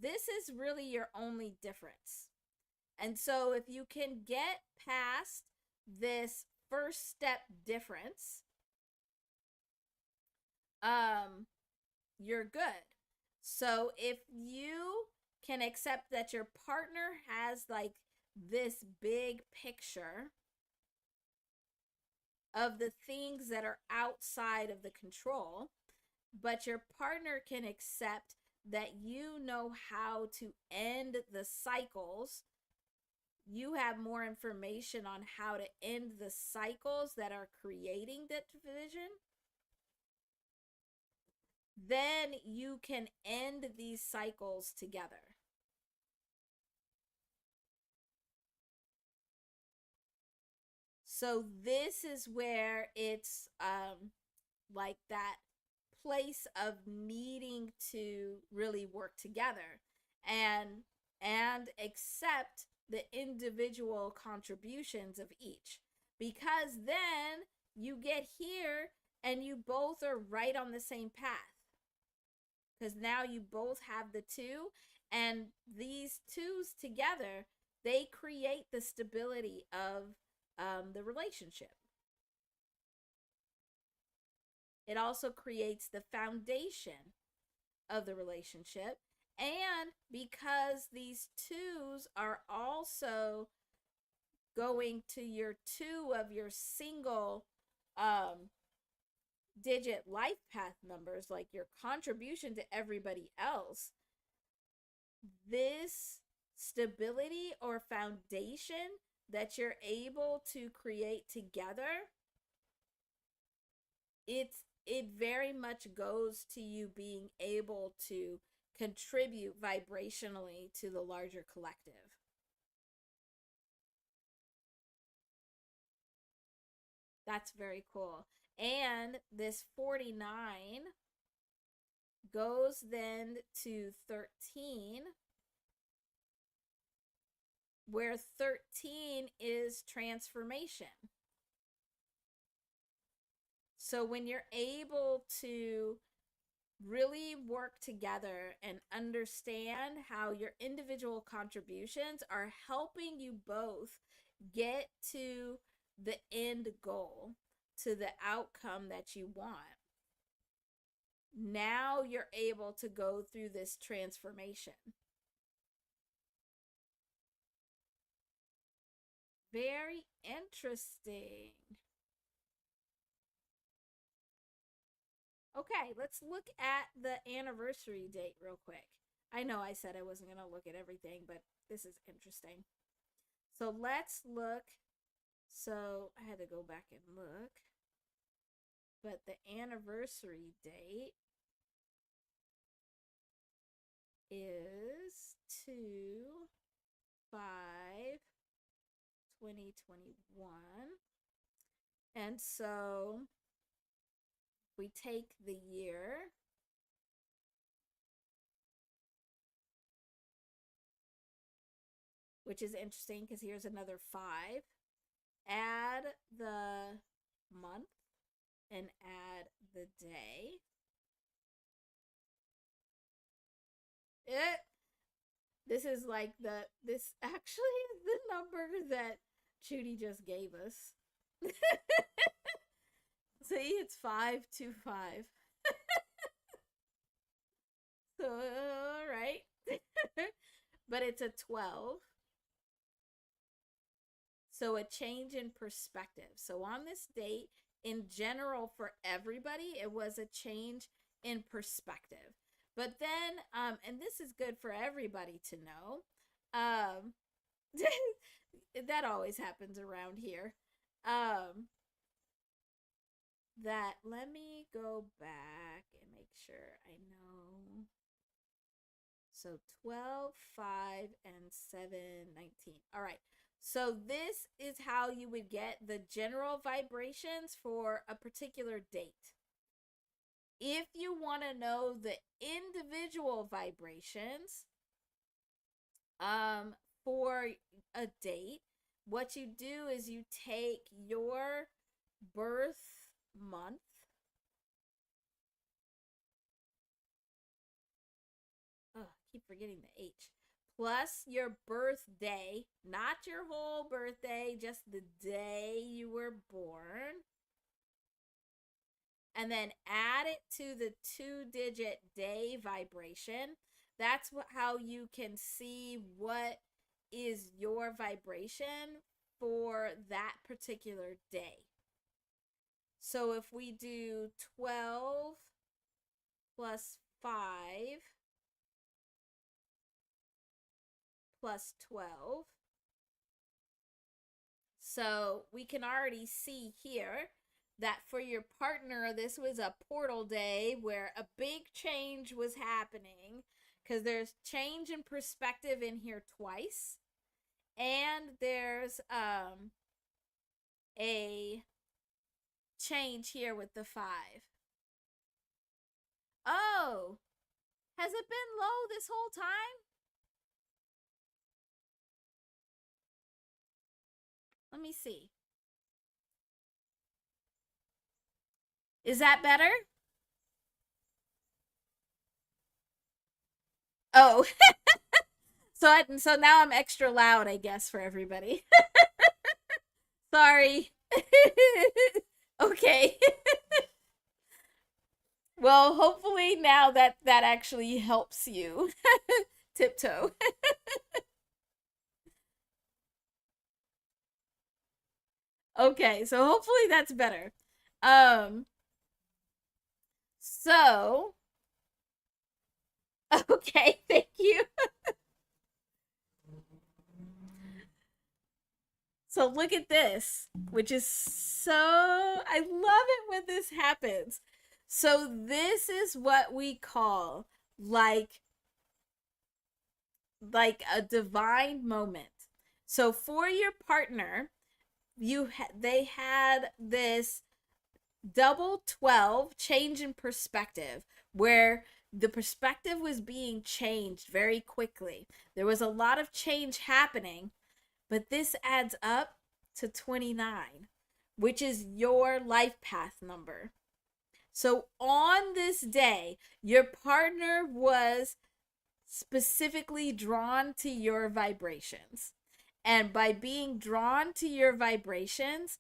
A: this is really your only difference. And so if you can get past this first step difference, you're good. So if you can accept that your partner has like this big picture of the things that are outside of the control, but your partner can accept that you know how to end the cycles, you have more information on how to end the cycles that are creating that division, then you can end these cycles together. So this is where it's like that place of needing to really work together and accept the individual contributions of each, because then you get here and you both are right on the same path, because now you both have the two, and these twos together, they create the stability of the relationship. It also creates the foundation of the relationship. And because these twos are also going to your two of your single digit life path numbers, like your contribution to everybody else, this stability or foundation that you're able to create together, it very much goes to you being able to contribute vibrationally to the larger collective. That's very cool. And this 49 goes then to 13, where 13 is transformation. So when you're able to really work together and understand how your individual contributions are helping you both get to the end goal, to the outcome that you want, now you're able to go through this transformation. Very interesting. Okay, let's look at the anniversary date real quick. I know I said I wasn't going to look at everything, but this is interesting. So let's look. So I had to go back and look. But the anniversary date is 2 5 2021. And so we take the year, which is interesting because here's another 5. Add the month and add the day. This is like this actually is the number that Judy just gave us. See, it's 525. So, all right. But it's a 12. So a change in perspective. So on this date, in general, for everybody, it was a change in perspective. But then, and this is good for everybody to know, that always happens around here. that, let me go back and make sure I know. So 12, 5, and 7, 19. All right. So this is how you would get the general vibrations for a particular date. If you want to know the individual vibrations um, for a date, what you do is you take your birth month. Oh, I keep forgetting the H. Plus your birthday, not your whole birthday, just the day you were born. And then add it to the 2-digit day vibration. That's how you can see what is your vibration for that particular day. So if we do 12 plus 5 plus 12, so we can already see here that for your partner, this was a portal day where a big change was happening, because there's change in perspective in here twice. And there's a change here with the 5. Oh, has it been low this whole time? Let me see. Is that better? Oh, so now I'm extra loud, I guess, for everybody. Sorry. Okay. Well, hopefully now that actually helps you tiptoe. Okay, so hopefully that's better. Um so okay, thank you. So look at this, which is so, I love it when this happens. So this is what we call like a divine moment. So for your partner, they had this double 12 change in perspective, where the perspective was being changed very quickly. There was a lot of change happening, but this adds up to 29, which is your life path number. So on this day, your partner was specifically drawn to your vibrations. And by being drawn to your vibrations,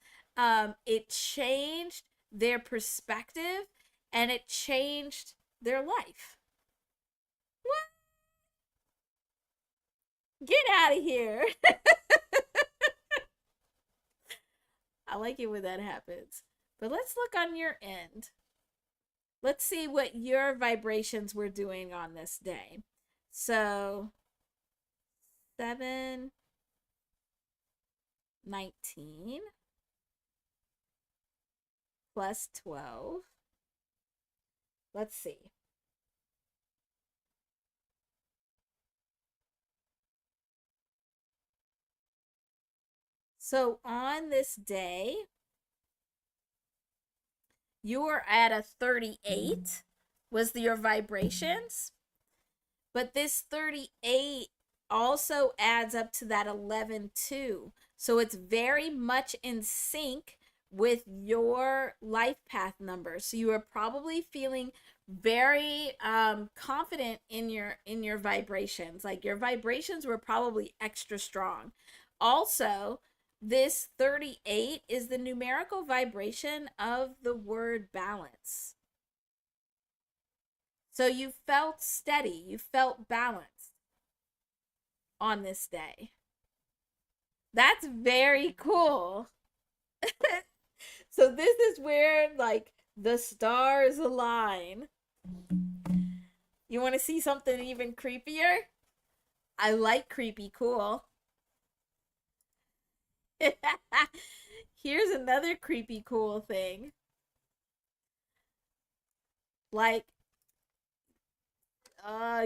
A: it changed their perspective and it changed their life. What? Get out of here. I like it when that happens. But let's look on your end. Let's see what your vibrations were doing on this day. So 7, 19 plus 12. Let's see. So on this day, you were at a 38 was your vibrations. But this 38 also adds up to that 11 too. So it's very much in sync with your life path number. So you are probably feeling very confident in your vibrations. Like your vibrations were probably extra strong. Also, this 38 is the numerical vibration of the word balance. So you felt steady, you felt balanced on this day. That's very cool. So this is where like the stars align. You want to see something even creepier? I like creepy cool. Here's another creepy cool thing. Like,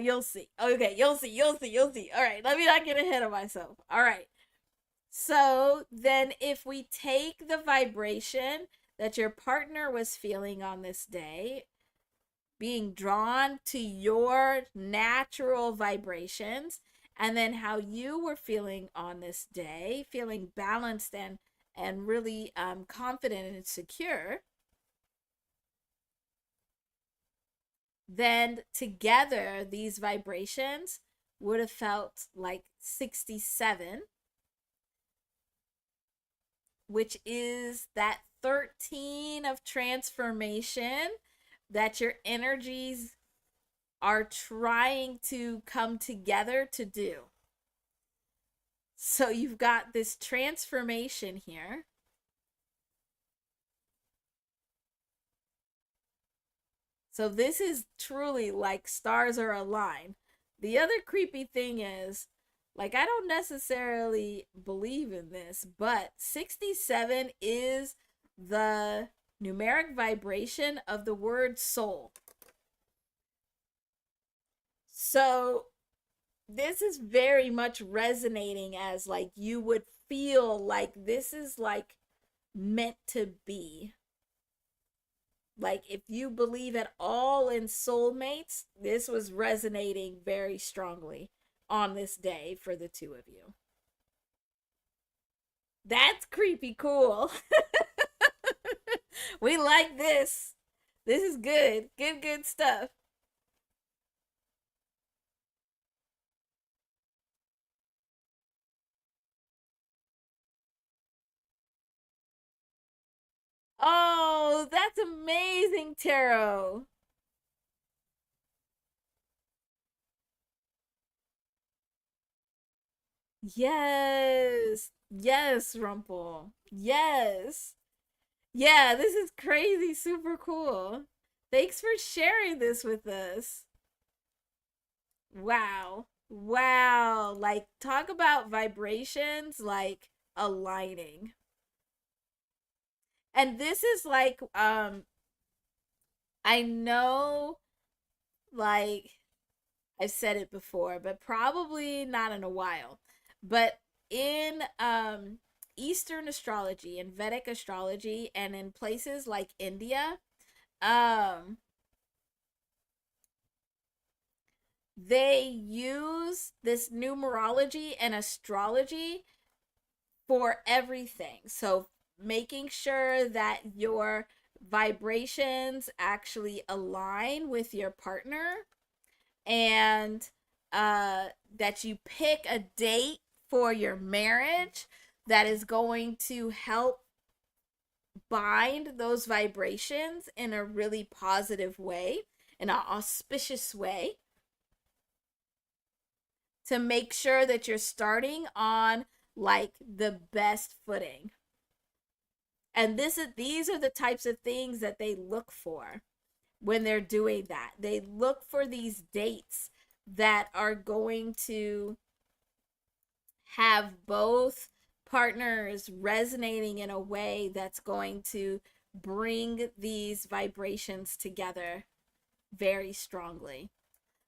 A: you'll see. Okay, you'll see. All right, let me not get ahead of myself. All right. So then, if we take the vibration that your partner was feeling on this day, being drawn to your natural vibrations, and then how you were feeling on this day, feeling balanced and really confident and secure, then together these vibrations would have felt like 67, which is that 13 of transformation that your energies are trying to come together to do. So you've got this transformation here. So this is truly like stars are aligned. The other creepy thing is, like, I don't necessarily believe in this, but 67 is the numeric vibration of the word soul. So this is very much resonating as like you would feel like this is like meant to be. Like, if you believe at all in soulmates, this was resonating very strongly on this day for the two of you. That's creepy cool. We like this. This is good. Good stuff. Oh, that's amazing, Tarot. Yes. Yes, Rumple. Yes. Yeah, this is crazy, super cool. Thanks for sharing this with us. Wow. Wow. Like, talk about vibrations, like aligning. And this is like, I know, like, I've said it before, but probably not in a while. But in Eastern astrology and Vedic astrology and in places like India, um they use this numerology and astrology for everything. So making sure that your vibrations actually align with your partner, and that you pick a date for your marriage that is going to help bind those vibrations in a really positive way, in an auspicious way, to make sure that you're starting on like the best footing. And these are the types of things that they look for when they're doing that. They look for these dates that are going to have both partners resonating in a way that's going to bring these vibrations together very strongly.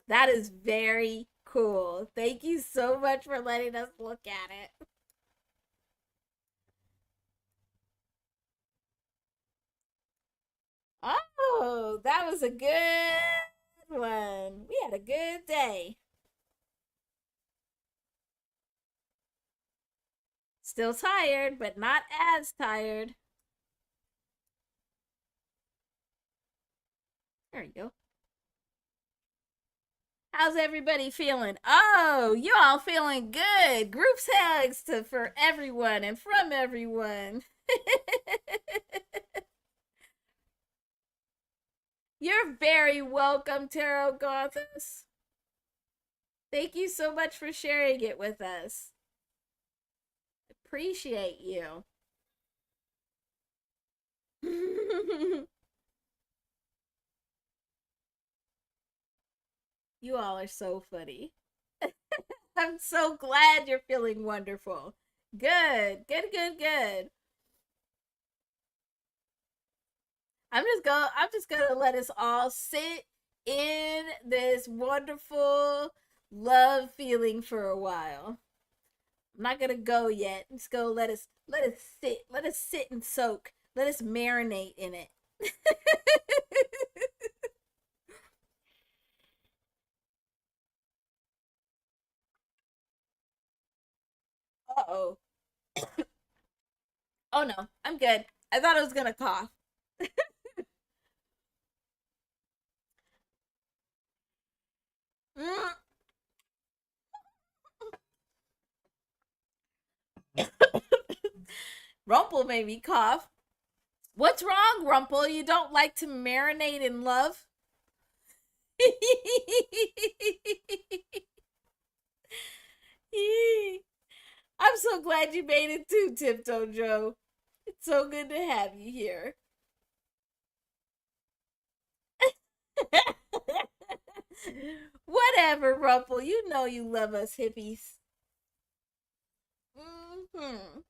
A: That is very cool. Thank you so much for letting us look at it. Oh, that was a good one. We had a good day. Still tired, but not as tired. There you go. How's everybody feeling? Oh, you all feeling good. Groups hugs to for everyone and from everyone. You're very welcome, Tarot Gothess. Thank you so much for sharing it with us. Appreciate you. You all are so funny. I'm so glad you're feeling wonderful. Good. I'm just gonna let us all sit in this wonderful love feeling for a while. I'm not gonna go yet. Just go let us sit and soak. Let us marinate in it. Uh oh. Oh no, I'm good. I thought I was gonna cough. Mm. Rumple made me cough. What's wrong, Rumple? You don't like to marinate in love? I'm so glad you made it too, Tiptoe Joe. It's so good to have you here. Whatever, Rumple. You know you love us hippies. Hmm.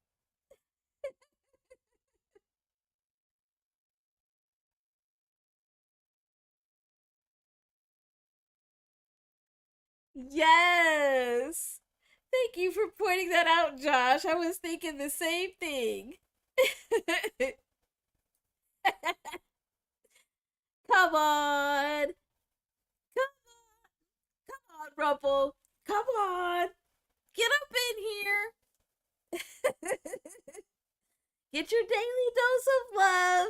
A: Yes. Thank you for pointing that out, Josh. I was thinking the same thing. Come on. Come, come on, Rumple. Come on. Get up in here. Get your daily dose of love.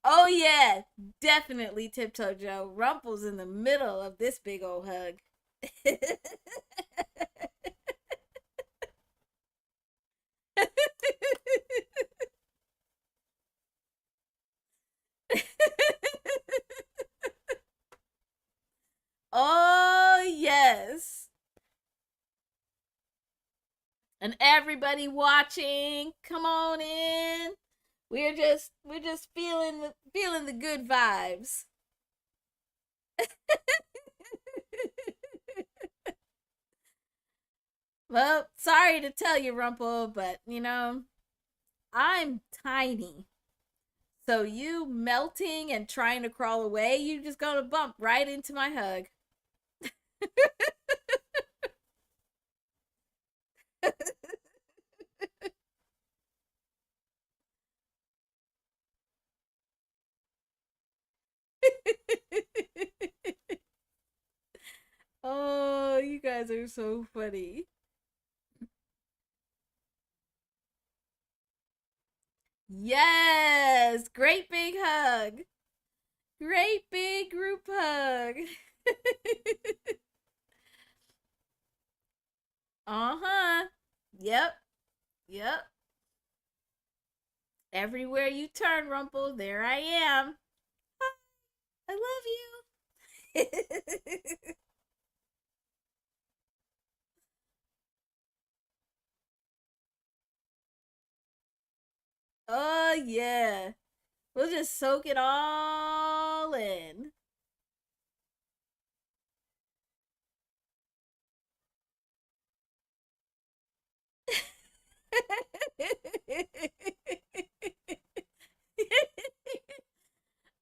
A: Oh yeah, definitely Tiptoe Joe. Rumple's in the middle of this big old hug. Oh yes. And everybody watching, come on in. We're just feeling the good vibes. Well, sorry to tell you, Rumple, but I'm tiny. So you melting and trying to crawl away, you just gonna bump right into my hug. Oh, you guys are so funny. Yes, great big hug. Great big group hug. Uh-huh. Yep. Yep. Everywhere you turn, Rumple, there I am. I love you. Oh yeah. We'll just soak it all in.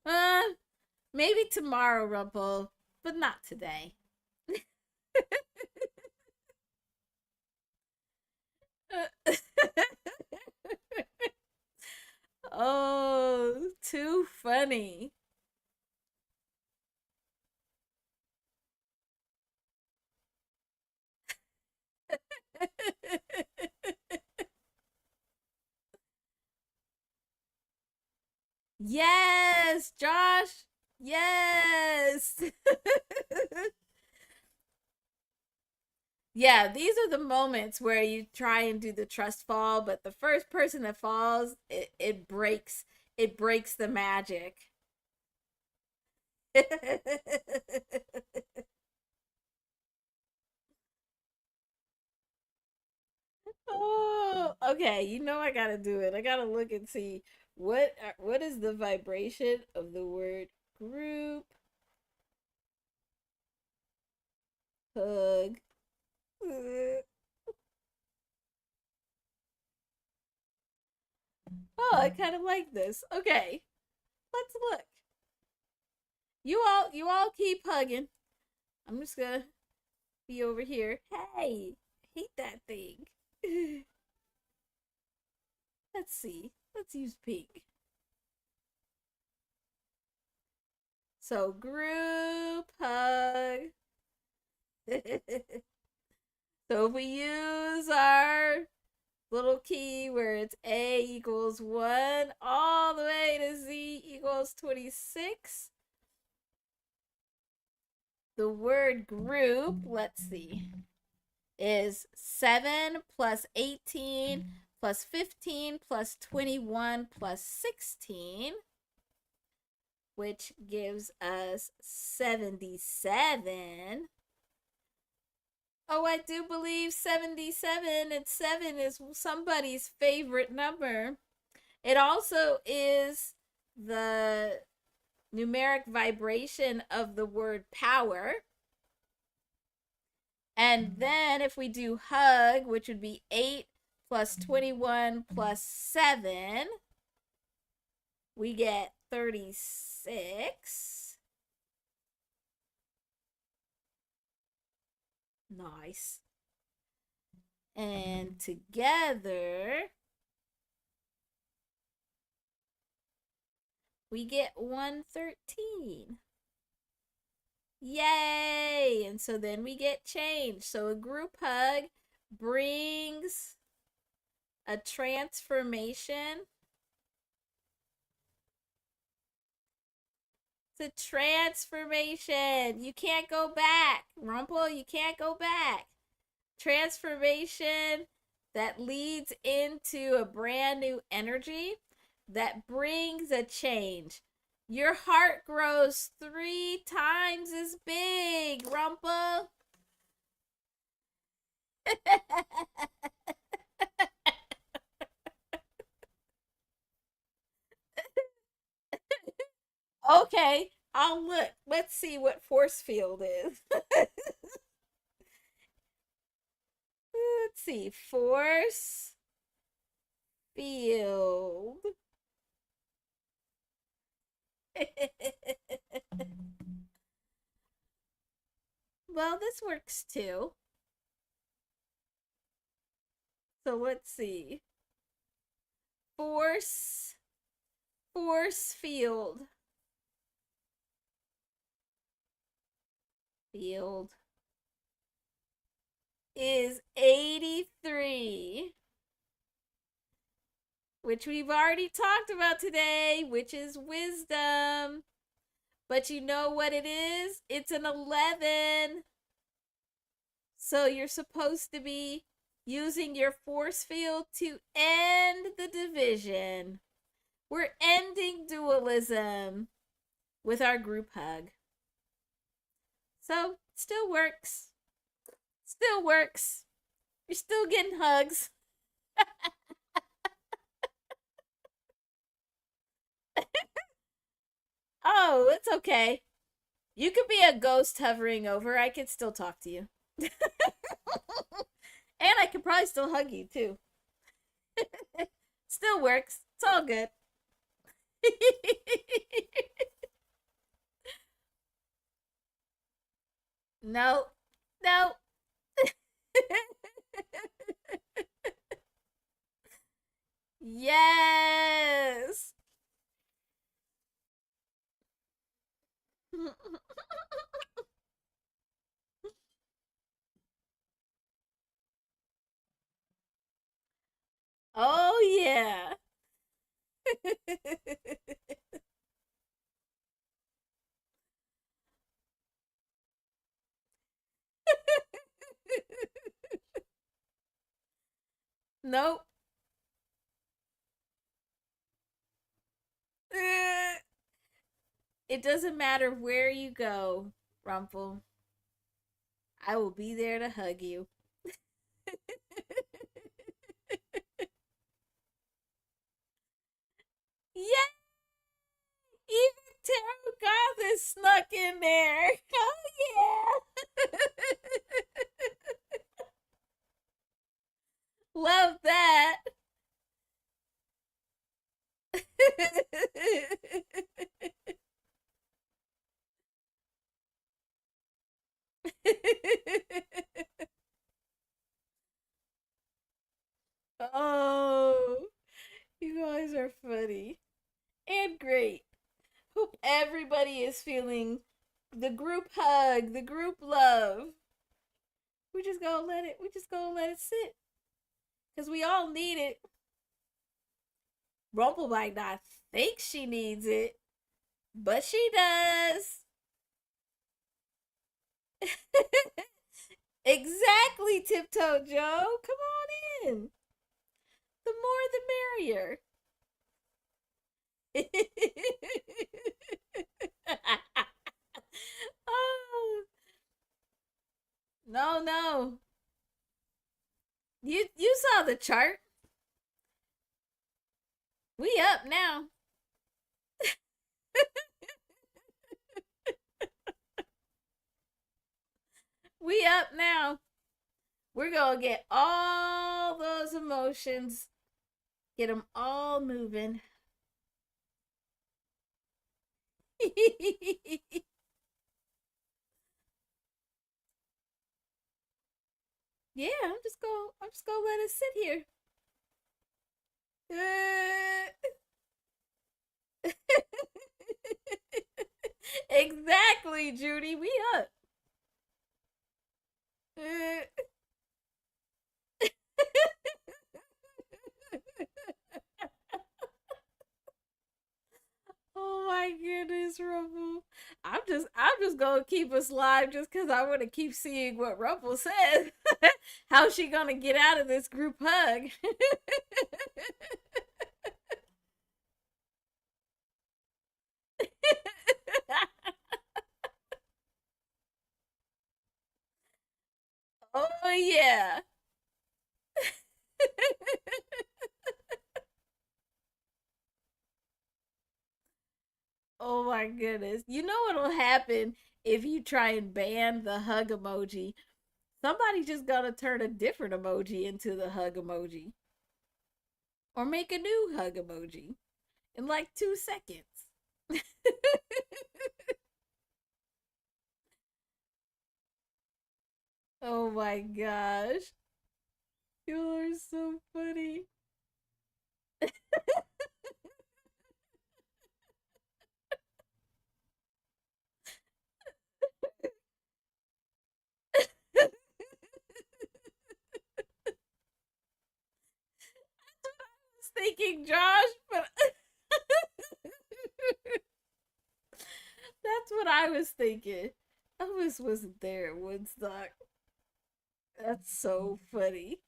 A: uh, maybe tomorrow, Rumple, but not today. Oh, too funny. Yes, Josh. Yes. Yeah, these are the moments where you try and do the trust fall, but the first person that falls, it breaks the magic. Oh, okay. You know I gotta do it. I gotta look and see what is the vibration of the word group hug. Oh, I kind of like this. Okay, let's look. You all keep hugging. I'm just gonna be over here. Hey, hate that thing. Let's see. Let's use pink. So group hug. So if we use our little key where it's A equals 1 all the way to Z equals 26, the word group, let's see, is 7 plus 18 plus 15 plus 21 plus 16, which gives us 77. Oh, I do believe 77 and 7 is somebody's favorite number. It also is the numeric vibration of the word power. And then if we do hug, which would be 8 plus 21 plus 7, we get 36. Nice. And together, we get 113. Yay! And so then we get change. So a group hug brings a transformation. It's a transformation. You can't go back. Rumple, you can't go back. Transformation that leads into a brand new energy that brings a change. Your heart grows 3 times as big, Rumple. Okay, I'll look. Let's see what force field is. Let's see. Force field. Well, this works too. So let's see. Force field. Field is 83, which we've already talked about today, which is wisdom. But you know what it is? It's an 11. So you're supposed to be using your force field to end the division. We're ending dualism with our group hug. So, still works. Still works. You're still getting hugs. Oh, it's okay. You could be a ghost hovering over. I could still talk to you. And I could probably still hug you, too. Still works. It's all good. No. No. Yes. Oh, yeah. Nope. It doesn't matter where you go, Rumpel. I will be there to hug you. Yeah, even Tarot Goth is snuck in there. Oh, yeah. Love that. Oh, you guys are funny and great. Hope everybody is feeling the group hug, the group love. We just gonna let it sit. Cause we all need it. Rumple might not think she needs it, but she does. Exactly, Tiptoe Joe. Come on in. The more the merrier. Oh, no, no. You saw the chart. We up now. We up now. We're gonna get all those emotions, get them all moving. Yeah, I'm just gonna let it sit here. Exactly, Judy. We up. Oh my goodness, Ruffle. I'm just gonna keep us live just because I want to keep seeing what Ruffle says. How's she gonna get out of this group hug? Oh yeah. Oh my goodness. You know what'll happen if you try and ban the hug emoji? Somebody just gotta turn a different emoji into the hug emoji. Or make a new hug emoji in like 2 seconds. Oh my gosh. You are so funny. I was thinking Josh, but that's what I was thinking. Elvis wasn't there at Woodstock. That's so funny.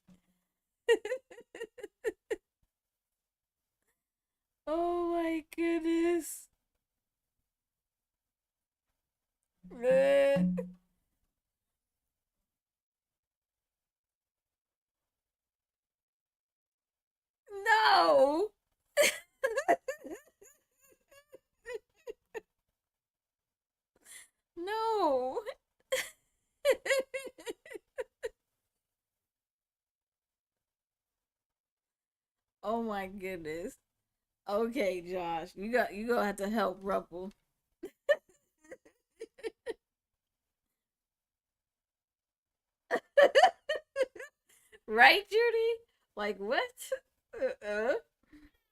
A: Oh my goodness. No. No. Oh my goodness. Okay, Josh, you gonna have to help Ruffle. Right, Judy? Like what? Uh-uh.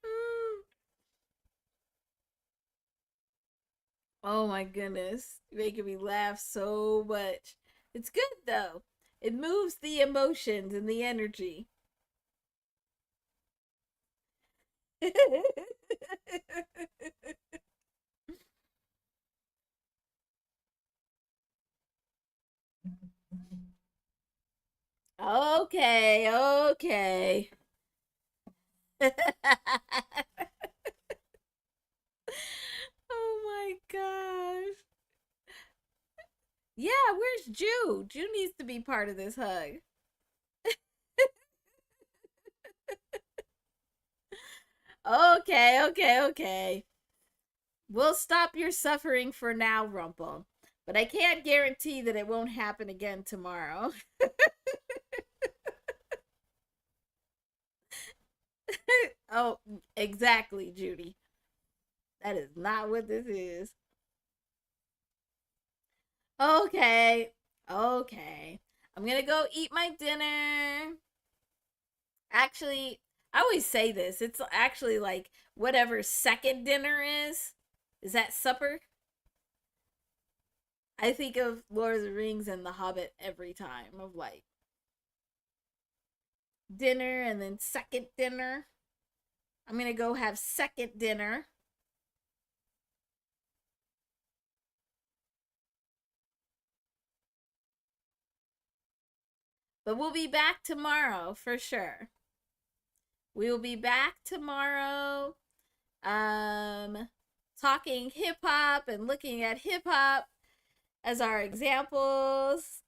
A: Mm. Oh my goodness. You're making me laugh so much. It's good though. It moves the emotions and the energy. Okay, okay. Oh my gosh. Yeah, where's Jew? Jew needs to be part of this hug. Okay, okay, okay. We'll stop your suffering for now, Rumple. But I can't guarantee that it won't happen again tomorrow. Oh, exactly, Judy. That is not what this is. Okay. Okay. I'm gonna go eat my dinner. Actually, I always say this. It's actually like whatever second dinner is. Is that supper? I think of Lord of the Rings and The Hobbit every time of like dinner and then second dinner. I'm gonna go have second dinner. But we'll be back tomorrow for sure. We will be back tomorrow. Talking hip hop and looking at hip hop as our examples.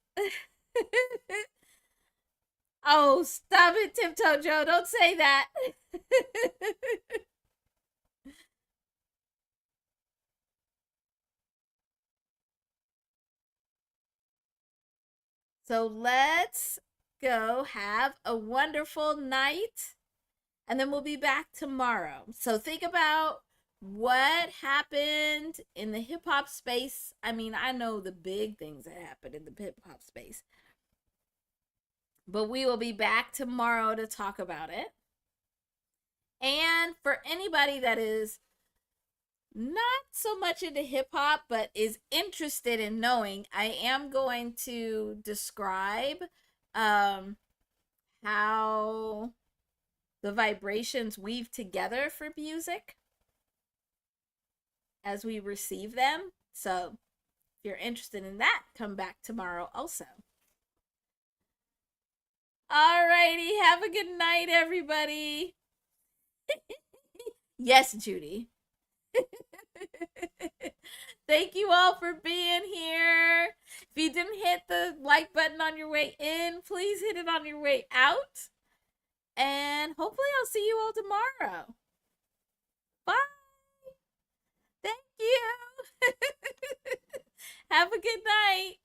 A: Oh, stop it, Tiptoe Joe. Don't say that. So let's go have a wonderful night. And then we'll be back tomorrow. So think about what happened in the hip hop space. I mean, I know the big things that happened in the hip hop space, but we will be back tomorrow to talk about it. And for anybody that is not so much into hip hop but is interested in knowing, I am going to describe um, how the vibrations weave together for music as we receive them. So if you're interested in that, come back tomorrow also. Alrighty, have a good night, everybody. Yes, Judy. Thank you all for being here. If you didn't hit the like button on your way in, please hit it on your way out. And hopefully, I'll see you all tomorrow. Bye. Thank you. Have a good night.